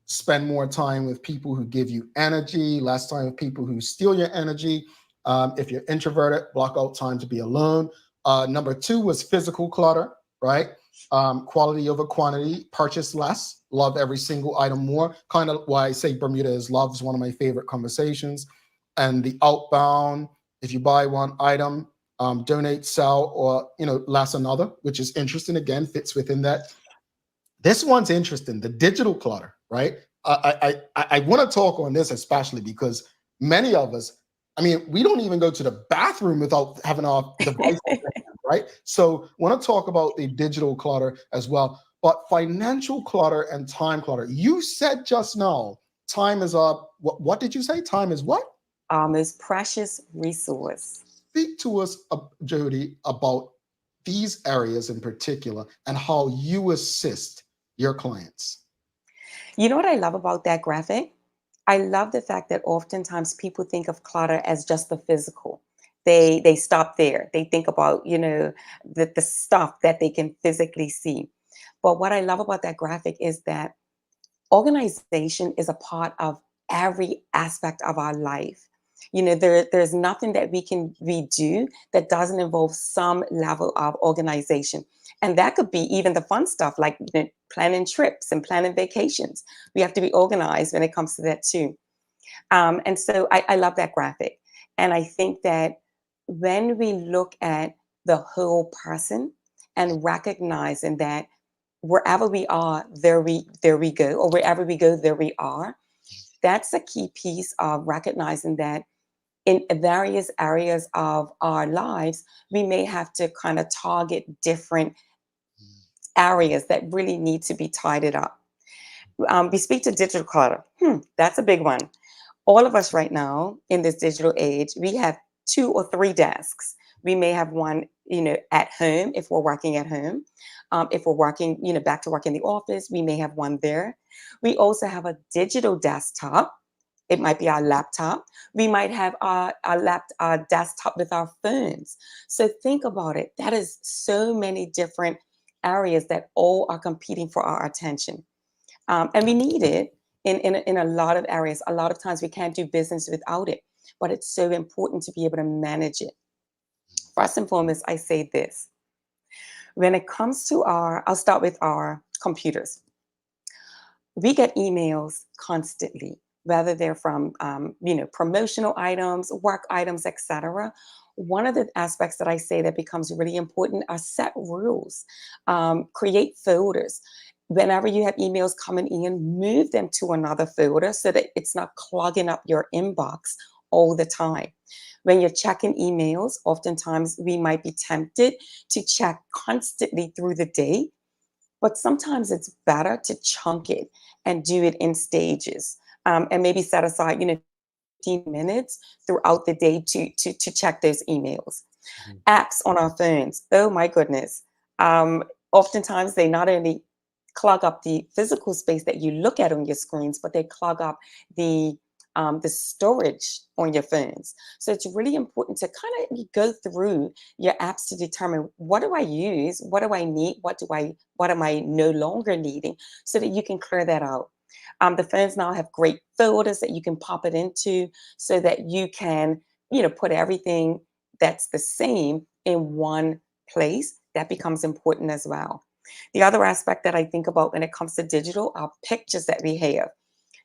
spend more time with people who give you energy, less time with people who steal your energy. If you're introverted, block out time to be alone. Number 2 was physical clutter, right? Quality over quantity, purchase less, love every single item more. Kind of why I say Bermuda is love is one of my favorite conversations. And the outbound, if you buy one item, donate, sell, or last another, which is interesting. Again, fits within that. This one's interesting. The digital clutter, right? I want to talk on this especially because many of us, we don't even go to the bathroom without having our device, right? So, want to talk about the digital clutter as well. But financial clutter and time clutter. You said just now, time is up. What did you say? Time is what? Our most precious resource. Speak to us, Jodi, about these areas in particular and how you assist your clients. You know what I love about that graphic? I love the fact that oftentimes people think of clutter as just the physical. They stop there. They think about, the stuff that they can physically see. But what I love about that graphic is that organization is a part of every aspect of our life. There's nothing that we do that doesn't involve some level of organization. And that could be even the fun stuff like planning trips and planning vacations. We have to be organized when it comes to that too. And so I love that graphic. And I think that when we look at the whole person and recognizing that wherever we are, there we go, or wherever we go, there we are, that's a key piece of recognizing that in various areas of our lives, we may have to kind of target different areas that really need to be tidied up. We speak to digital clutter. That's a big one. All of us right now in this digital age, we have 2 or 3 desks. We may have one, at home if we're working at home. If we're working, back to work in the office, we may have one there. We also have a digital desktop. It might be our laptop. We might have our desktop with our phones. So think about it. That is so many different areas that all are competing for our attention. And we need it in a lot of areas. A lot of times we can't do business without it, but it's so important to be able to manage it. First and foremost, I say this. When it comes to I'll start with our computers. We get emails constantly, whether they're from, promotional items, work items, etc. One of the aspects that I say that becomes really important are set rules. Create folders. Whenever you have emails coming in, move them to another folder so that it's not clogging up your inbox all the time. When you're checking emails, oftentimes we might be tempted to check constantly through the day, but sometimes it's better to chunk it and do it in stages, and maybe set aside, 15 minutes throughout the day to check those emails. Apps on our phones. Oh my goodness. Oftentimes they not only clog up the physical space that you look at on your screens, but they clog up the storage on your phones. So it's really important to kind of go through your apps to determine, what do I use? What do I need? What am I no longer needing? So that you can clear that out. The phones now have great folders that you can pop it into so that you can, put everything that's the same in one place. That becomes important as well. The other aspect that I think about when it comes to digital are pictures that we have.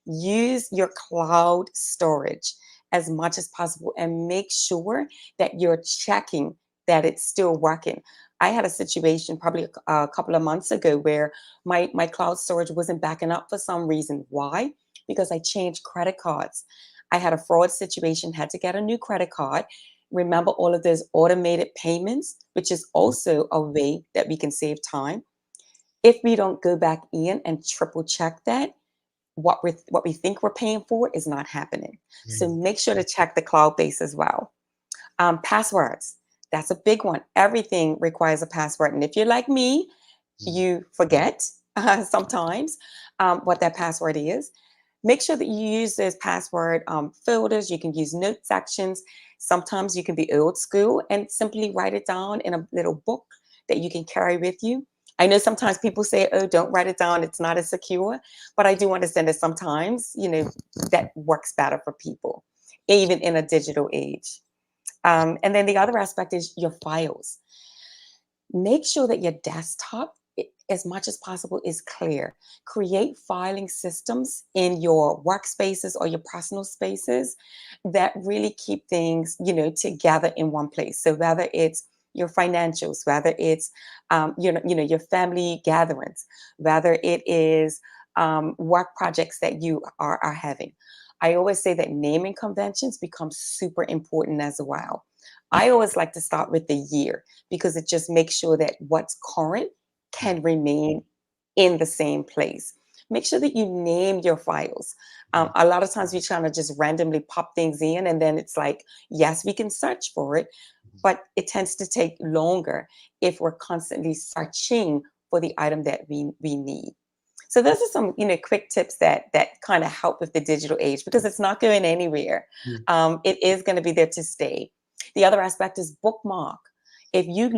Use your cloud storage as much as possible and make sure that you're checking that it's still working. I had a situation probably a couple of months ago where my cloud storage wasn't backing up for some reason. Why? Because I changed credit cards. I had a fraud situation, had to get a new credit card. Remember all of those automated payments, which is also a way that we can save time. If we don't go back in and triple check that, what we think we're paying for is not happening. So make sure to check the cloud base as well. Passwords, that's a big one. Everything requires a password. And if you're like me, you forget sometimes what that password is. Make sure that you use those password folders. You can use note sections. Sometimes you can be old school and simply write it down in a little book that you can carry with you. I know sometimes people say, oh, don't write it down, it's not as secure. But I do understand that sometimes, that works better for people, even in a digital age. And then the other aspect is your files. Make sure that your desktop, as much as possible, is clear. Create filing systems in your workspaces or your personal spaces that really keep things, together in one place. So whether it's your financials, whether it's your family gatherings, whether it is work projects that you are having. I always say that naming conventions become super important as well. I always like to start with the year because it just makes sure that what's current can remain in the same place. Make sure that you name your files. A lot of times we're trying to just randomly pop things in, and then it's like, yes, we can search for it, but it tends to take longer if we're constantly searching for the item that we need. So those are some, quick tips that kind of help with the digital age because it's not going anywhere. It is going to be there to stay. The other aspect is bookmark. If you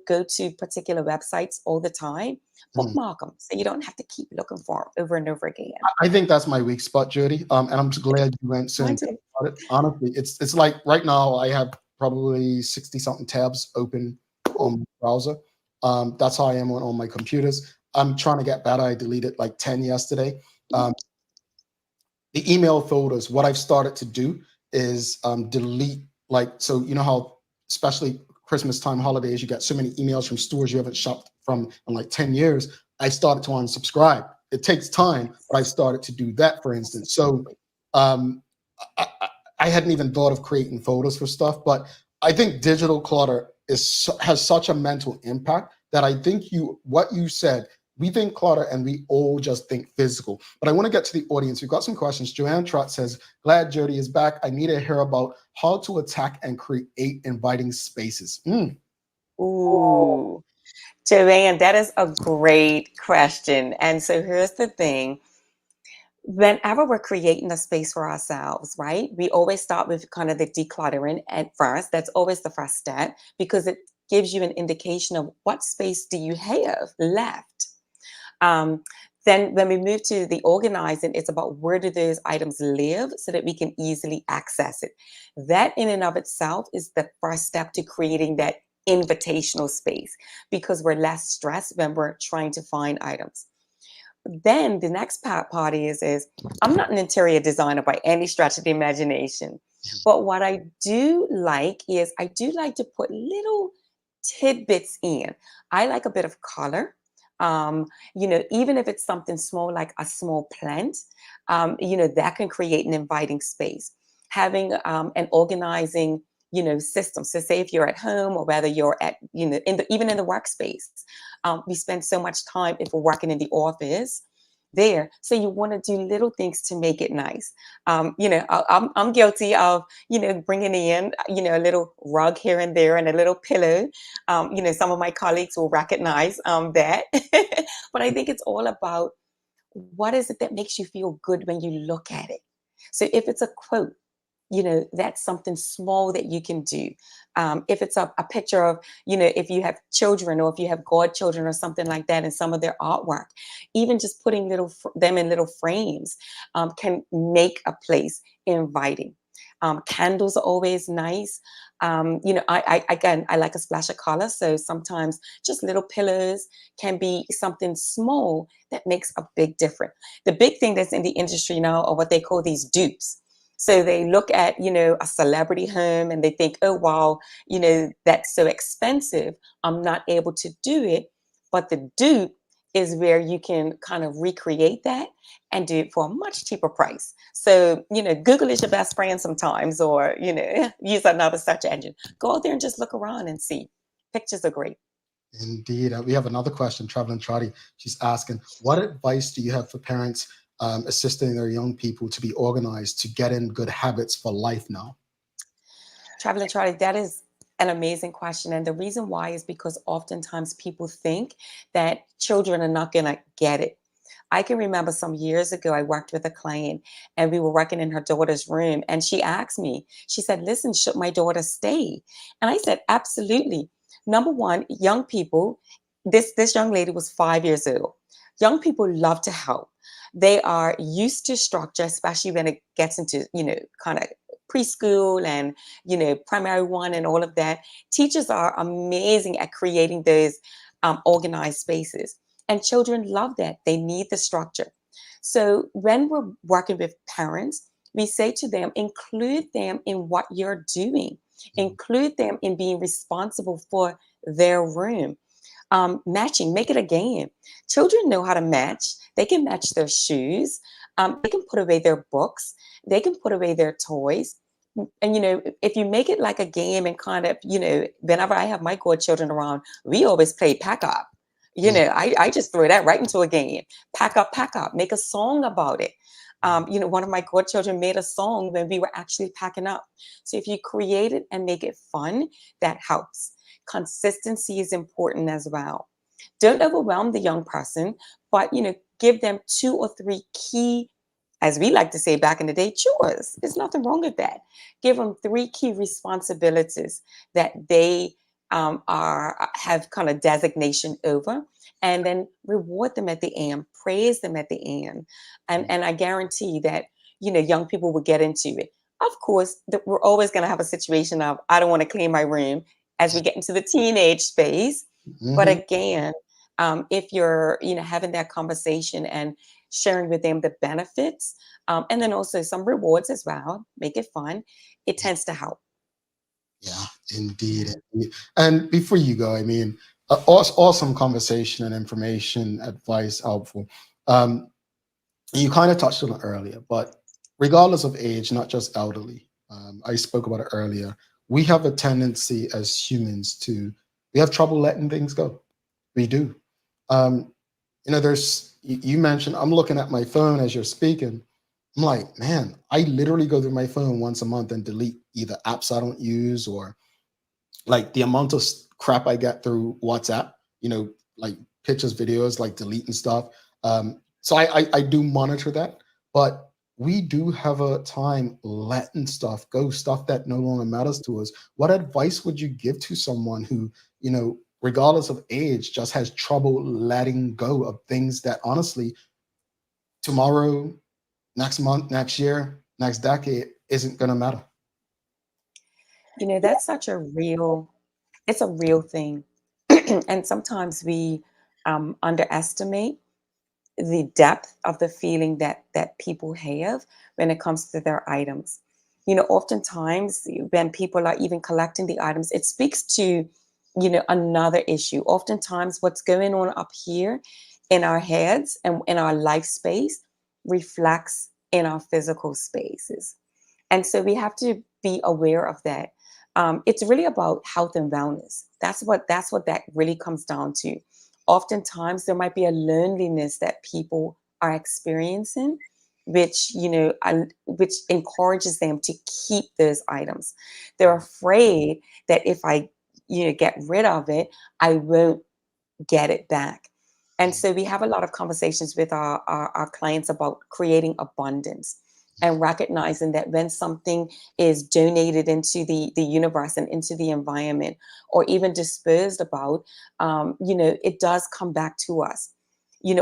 go to particular websites all the time, bookmark them so you don't have to keep looking for them over and over again. I think that's my weak spot, Jodi. And I'm just glad you went so Mine too. about it. Honestly, it's like right now I have probably 60 something tabs open on my browser. That's how I am on my computers. I'm trying to get better. I deleted like 10 yesterday. The email folders, what I've started to do is delete, so you know how, especially Christmas time, holidays, you get so many emails from stores you haven't shopped from in like 10 years. I started to unsubscribe. It takes time, but I started to do that, for instance. So Um, I hadn't even thought of creating photos for stuff, but I think digital clutter has such a mental impact that I think what you said, we think clutter and we all just think physical. But I want to get to the audience. We've got some questions. Joanne Trott says, glad Jodi is back. I need to hear about how to attack and create inviting spaces. Ooh, Joanne, that is a great question. And so here's the thing. Whenever we're creating a space for ourselves, right, we always start with kind of the decluttering at first. That's always the first step because it gives you an indication of what space do you have left. Then when we move to the organizing, it's about where do those items live so that we can easily access it. That in and of itself is the first step to creating that invitational space because we're less stressed when we're trying to find items. Then the next part is I'm not an interior designer by any stretch of the imagination, but what I do like is I do like to put little tidbits in. I like a bit of color. Even if it's something small like a small plant, that can create an inviting space. Having an organizing, system. So say if you're at home or whether you're at, even in the workspace, we spend so much time if we're working in the office there. So you want to do little things to make it nice. I'm guilty of, bringing in, a little rug here and there and a little pillow. Some of my colleagues will recognize that. But I think it's all about what is it that makes you feel good when you look at it. So if it's a quote, that's something small that you can do. If it's a picture of, if you have children or if you have godchildren or something like that and some of their artwork, even just putting them in little frames can make a place inviting. Candles are always nice. I like a splash of color. So sometimes just little pillows can be something small that makes a big difference. The big thing that's in the industry now are what they call these dupes. So they look at, a celebrity home and they think, oh, wow, that's so expensive. I'm not able to do it. But the dupe is where you can kind of recreate that and do it for a much cheaper price. So, Google is your best friend sometimes, or, use another search engine. Go out there and just look around and see. Pictures are great. Indeed. We have another question, Traveling Trotty. She's asking, what advice do you have for parents assisting their young people to be organized to get in good habits for life now? Traveling Trotty, that is an amazing question. And the reason why is because oftentimes people think that children are not going to get it. I can remember some years ago, I worked with a client and we were working in her daughter's room. And she asked me, she said, listen, should my daughter stay? And I said, absolutely. Number one, young people, this young lady was 5 years old. Young people love to help. They are used to structure, especially when it gets into, kind of preschool and, primary one and all of that. Teachers are amazing at creating those organized spaces. And children love that. They need the structure. So when we're working with parents, we say to them, include them in what you're doing. Include them in being responsible for their room. Matching, make it a game. Children know how to match. They can match their shoes. They can put away their books. They can put away their toys. And, if you make it like a game and kind of, whenever I have my godchildren around, we always play pack up. I just throw that right into a game. Pack up, make a song about it. One of my godchildren made a song when we were actually packing up. So if you create it and make it fun, that helps. Consistency is important as well. Don't overwhelm the young person, but, give them 2 or 3 key, as we like to say back in the day, chores. There's nothing wrong with that. Give them 3 key responsibilities that they have kind of designation over, and then reward them at the end, praise them at the end. And I guarantee that, young people will get into it. Of course, we're always going to have a situation of, I don't want to clean my room as we get into the teenage space. But again, if you're, having that conversation and sharing with them the benefits, and then also some rewards as well, make it fun, it tends to help. Yeah, indeed. And before you go, awesome conversation and information, advice, helpful. You kind of touched on it earlier, but regardless of age, not just elderly. I spoke about it earlier. We have a tendency as humans to, we have trouble letting things go. We do. Um, you mentioned, I'm looking at my phone as you're speaking. I'm like, man, I literally go through my phone once a month and delete either apps I don't use, or like the amount of crap I get through WhatsApp, like pictures, videos, like deleting stuff. So I do monitor that, but we do have a time letting stuff go, stuff that no longer matters to us. What advice would you give to someone who, regardless of age, just has trouble letting go of things that honestly, tomorrow, next month, next year, next decade isn't going to matter? That's such a real, it's a real thing. And sometimes we underestimate the depth of the feeling that people have when it comes to their items. Oftentimes when people are even collecting the items, it speaks to, another issue. Oftentimes what's going on up here in our heads and in our life space reflects in our physical spaces. And so we have to be aware of that. It's really about health and wellness. That's what that really comes down to. Oftentimes there might be a loneliness that people are experiencing, which encourages them to keep those items. They're afraid that if I get rid of it, I won't get it back. And so we have a lot of conversations with our clients about creating abundance and recognizing that when something is donated into the universe and into the environment, or even disposed about, it does come back to us.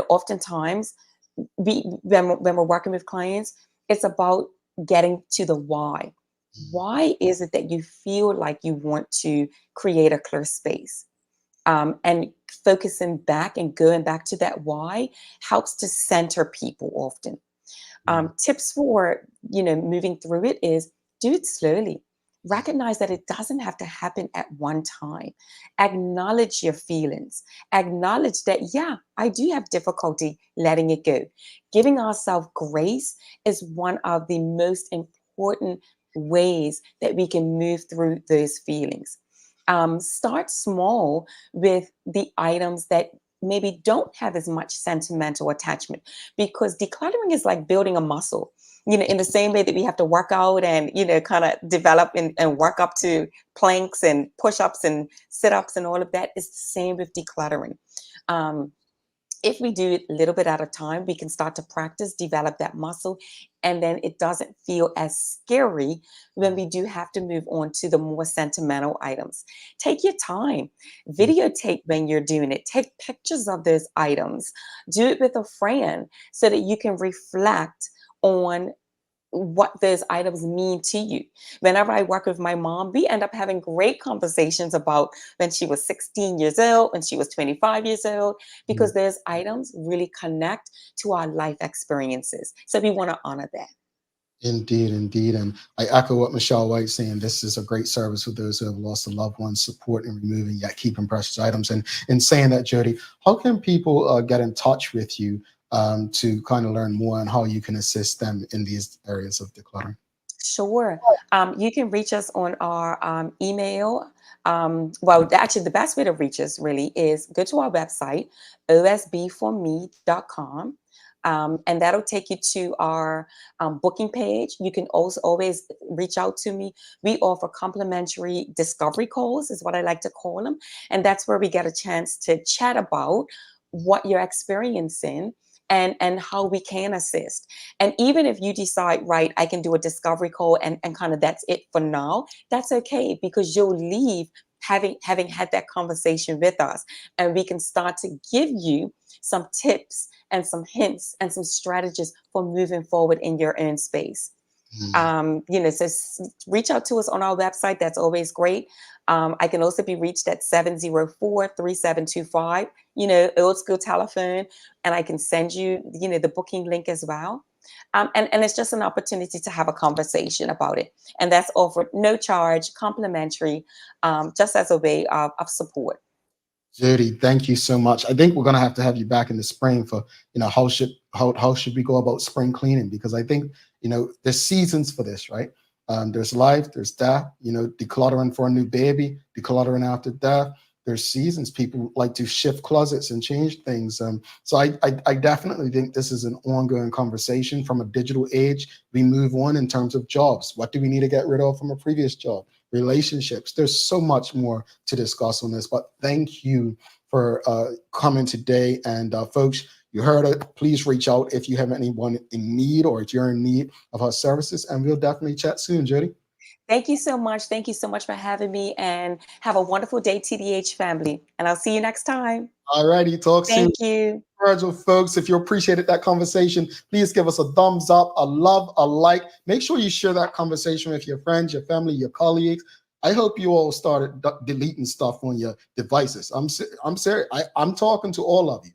Oftentimes when we're working with clients, it's about getting to the why. Why is it that you feel like you want to create a clear space? And focusing back and going back to that why helps to center people often. Tips for moving through it is do it slowly. Recognize that it doesn't have to happen at one time. Acknowledge your feelings. Acknowledge that, yeah, I do have difficulty letting it go. Giving ourselves grace is one of the most important ways that we can move through those feelings. Start small with the items that maybe don't have as much sentimental attachment, because decluttering is like building a muscle, in the same way that we have to work out and, kind of develop and work up to planks and push-ups and sit-ups and all of that. It's the same with decluttering. If we do it a little bit at a time, we can start to practice, develop that muscle, and then it doesn't feel as scary when we do have to move on to the more sentimental items. Take your time, videotape when you're doing it, take pictures of those items, do it with a friend so that you can reflect on what those items mean to you. Whenever I work with my mom, we end up having great conversations about when she was 16 years old, when she was 25 years old, because those items really connect to our life experiences. So we want to honor that. Indeed, indeed. And I echo what Michelle White's saying. This is a great service for those who have lost a loved one, support and removing yet keeping precious items. And in saying that, Jodi, how can people get in touch with you to kind of learn more on how you can assist them in these areas of decluttering? Sure. You can reach us on our email. Well, actually, the best way to reach us really is go to our website, osbforme.com. And that'll take you to our booking page. You can also always reach out to me. We offer complimentary discovery calls, is what I like to call them. And that's where we get a chance to chat about what you're experiencing and how we can assist. And even if you decide, right, I can do a discovery call and kind of that's it for now, that's okay, because you'll leave having had that conversation with us, and we can start to give you some tips and some hints and some strategies for moving forward in your own space. So reach out to us on our website. That's always great. I can also be reached at 704-3725, old school telephone, and I can send you, the booking link as well. And it's just an opportunity to have a conversation about it. And that's offered no charge, complimentary, just as a way of support. Jodi, thank you so much. I think we're gonna have to have you back in the spring for, how should we go about spring cleaning? Because I think, there's seasons for this, right? There's life, there's death, decluttering for a new baby, decluttering after death. There's seasons. People like to shift closets and change things. So I definitely think this is an ongoing conversation. From a digital age, we move on in terms of jobs. What do we need to get rid of from a previous job? Relationships. There's so much more to discuss on this, but thank you for coming today. And folks, you heard it. Please reach out if you have anyone in need or if you're in need of our services, and we'll definitely chat soon, Jodi. Thank you so much. Thank you so much for having me, and have a wonderful day, TDH family. And I'll see you next time. All righty, talk soon. Thank you. Virgil, folks, if you appreciated that conversation, please give us a thumbs up, a love, a like. Make sure you share that conversation with your friends, your family, your colleagues. I hope you all started deleting stuff on your devices. I'm serious. I'm talking to all of you.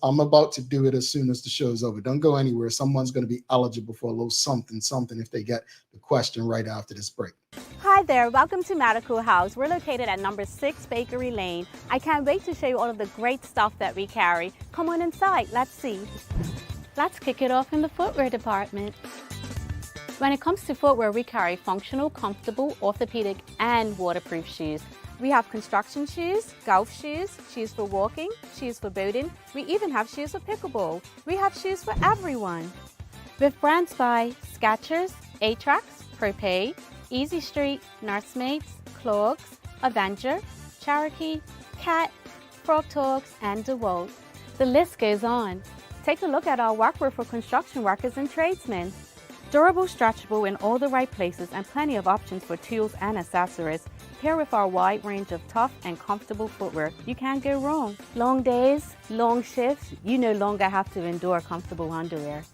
I'm about to do it as soon as the show's over. Don't go anywhere. Someone's going to be eligible for a little something if they get the question right after this break. Hi there, welcome to Medical House. We're located at number 6 Bakery Lane. I can't wait to show you all of the great stuff that we carry. Come on inside, let's see. Let's kick it off in the footwear department. When it comes to footwear, we carry functional, comfortable, orthopedic, and waterproof shoes. We have construction shoes, golf shoes, shoes for walking, shoes for boating. We even have shoes for pickleball. We have shoes for everyone. With brands by Skechers, Atrax, Propay, Easy Street, Nursemates, Clogs, Avenger, Cherokee, Cat, Frog Talks, and DeWalt. The list goes on. Take a look at our workwear for construction workers and tradesmen. Durable, stretchable in all the right places, and plenty of options for tools and accessories. Pair with our wide range of tough and comfortable footwear, you can't go wrong. Long days, long shifts, you no longer have to endure comfortable underwear.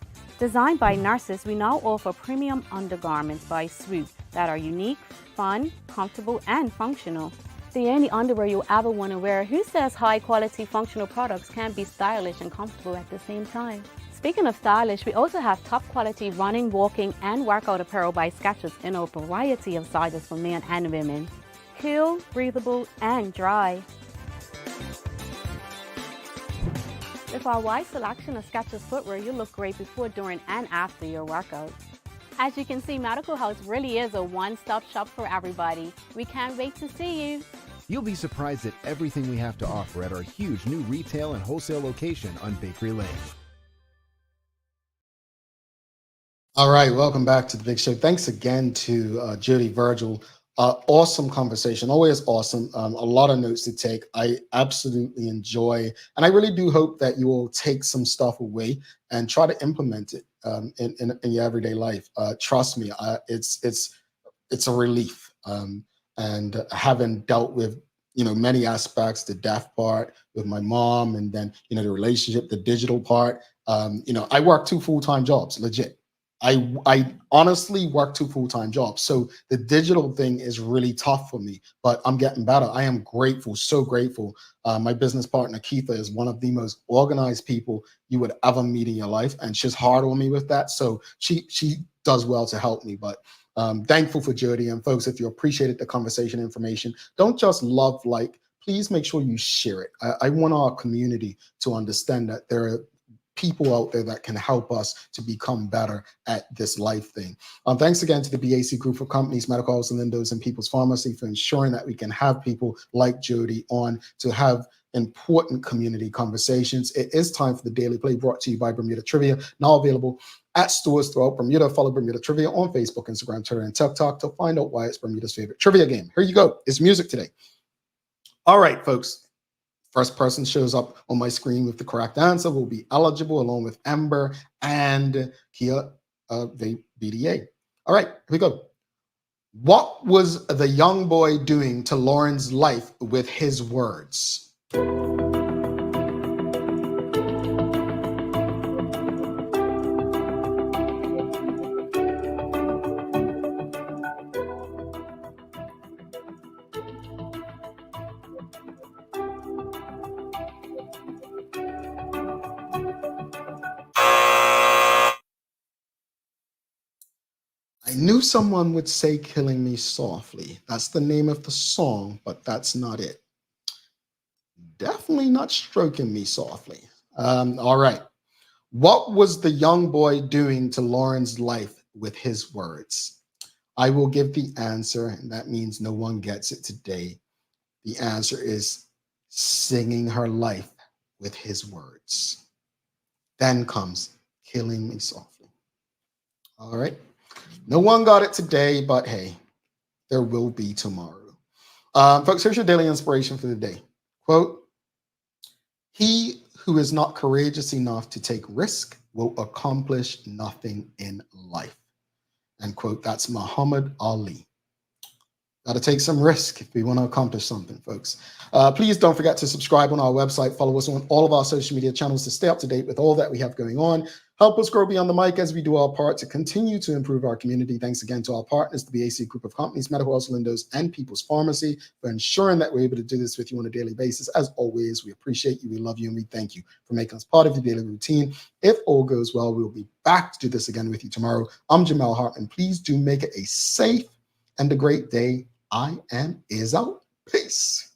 Designed by nurses, we now offer premium undergarments by Swoop that are unique, fun, comfortable, and functional. The only underwear you'll ever want to wear. Who says high-quality functional products can't be stylish and comfortable at the same time? Speaking of stylish, we also have top-quality running, walking, and workout apparel by Skechers in a variety of sizes for men and women. Cool, breathable, and dry. With our wide selection of Skechers footwear, you'll look great before, during, and after your workout. As you can see, Medical House really is a one-stop shop for everybody. We can't wait to see you. You'll be surprised at everything we have to offer at our huge new retail and wholesale location on Bakery Lane. All right, welcome back to the big show. Thanks again to Jodi, Virgil. Awesome conversation, always awesome. A lot of notes to take. I absolutely enjoy, and I really do hope that you will take some stuff away and try to implement it in your everyday life. Trust me, it's a relief. And having dealt with many aspects, the deaf part with my mom, and then the relationship, the digital part. I work 2 full-time jobs, legit. I honestly work 2 full-time jobs. So the digital thing is really tough for me, but I'm getting better. I am grateful, so grateful. My business partner, Keitha, is one of the most organized people you would ever meet in your life. And she's hard on me with that. So she does well to help me. But thankful for Jodi. And folks, if you appreciated the conversation information, don't just love, please make sure you share it. I want our community to understand that there are people out there that can help us to become better at this life thing. Thanks again to the BAC Group of Companies, Medical House and Lindos, and People's Pharmacy for ensuring that we can have people like Jodi on to have important community conversations. It is time for the Daily Play, brought to you by Bermuda Trivia, now available at stores throughout Bermuda. Follow Bermuda Trivia on Facebook, Instagram, Twitter, and TikTok to find out why it's Bermuda's favorite trivia game. Here you go. It's music today. All right, folks. First person shows up on my screen with the correct answer will be eligible, along with Amber and Kia BDA. All right, here we go. What was the young boy doing to Lauren's life with his words? I knew someone would say Killing Me Softly. That's the name of the song, but that's not it. definitely not stroking me softly. All right. What was the young boy doing to Lauren's life with his words? I will give the answer, and that means no one gets it today. The answer is singing her life with his words. Then comes killing me softly. All right. No one got it today, but hey, there will be tomorrow. Folks, here's your daily inspiration for the day. Quote, he who is not courageous enough to take risk will accomplish nothing in life. End quote. That's Muhammad Ali. Got to take some risk if we want to accomplish something, folks. Please don't forget to subscribe on our website. Follow us on all of our social media channels to stay up to date with all that we have going on. Help us grow beyond the mic as we do our part to continue to improve our community. Thanks again to our partners, the BAC Group of Companies, Medical House Lindos, and People's Pharmacy, for ensuring that we're able to do this with you on a daily basis. As always, we appreciate you, we love you, and we thank you for making us part of your daily routine. If all goes well, we'll be back to do this again with you tomorrow. I'm Jamel Hartman. Please do make it a safe and a great day. I am is out. Peace.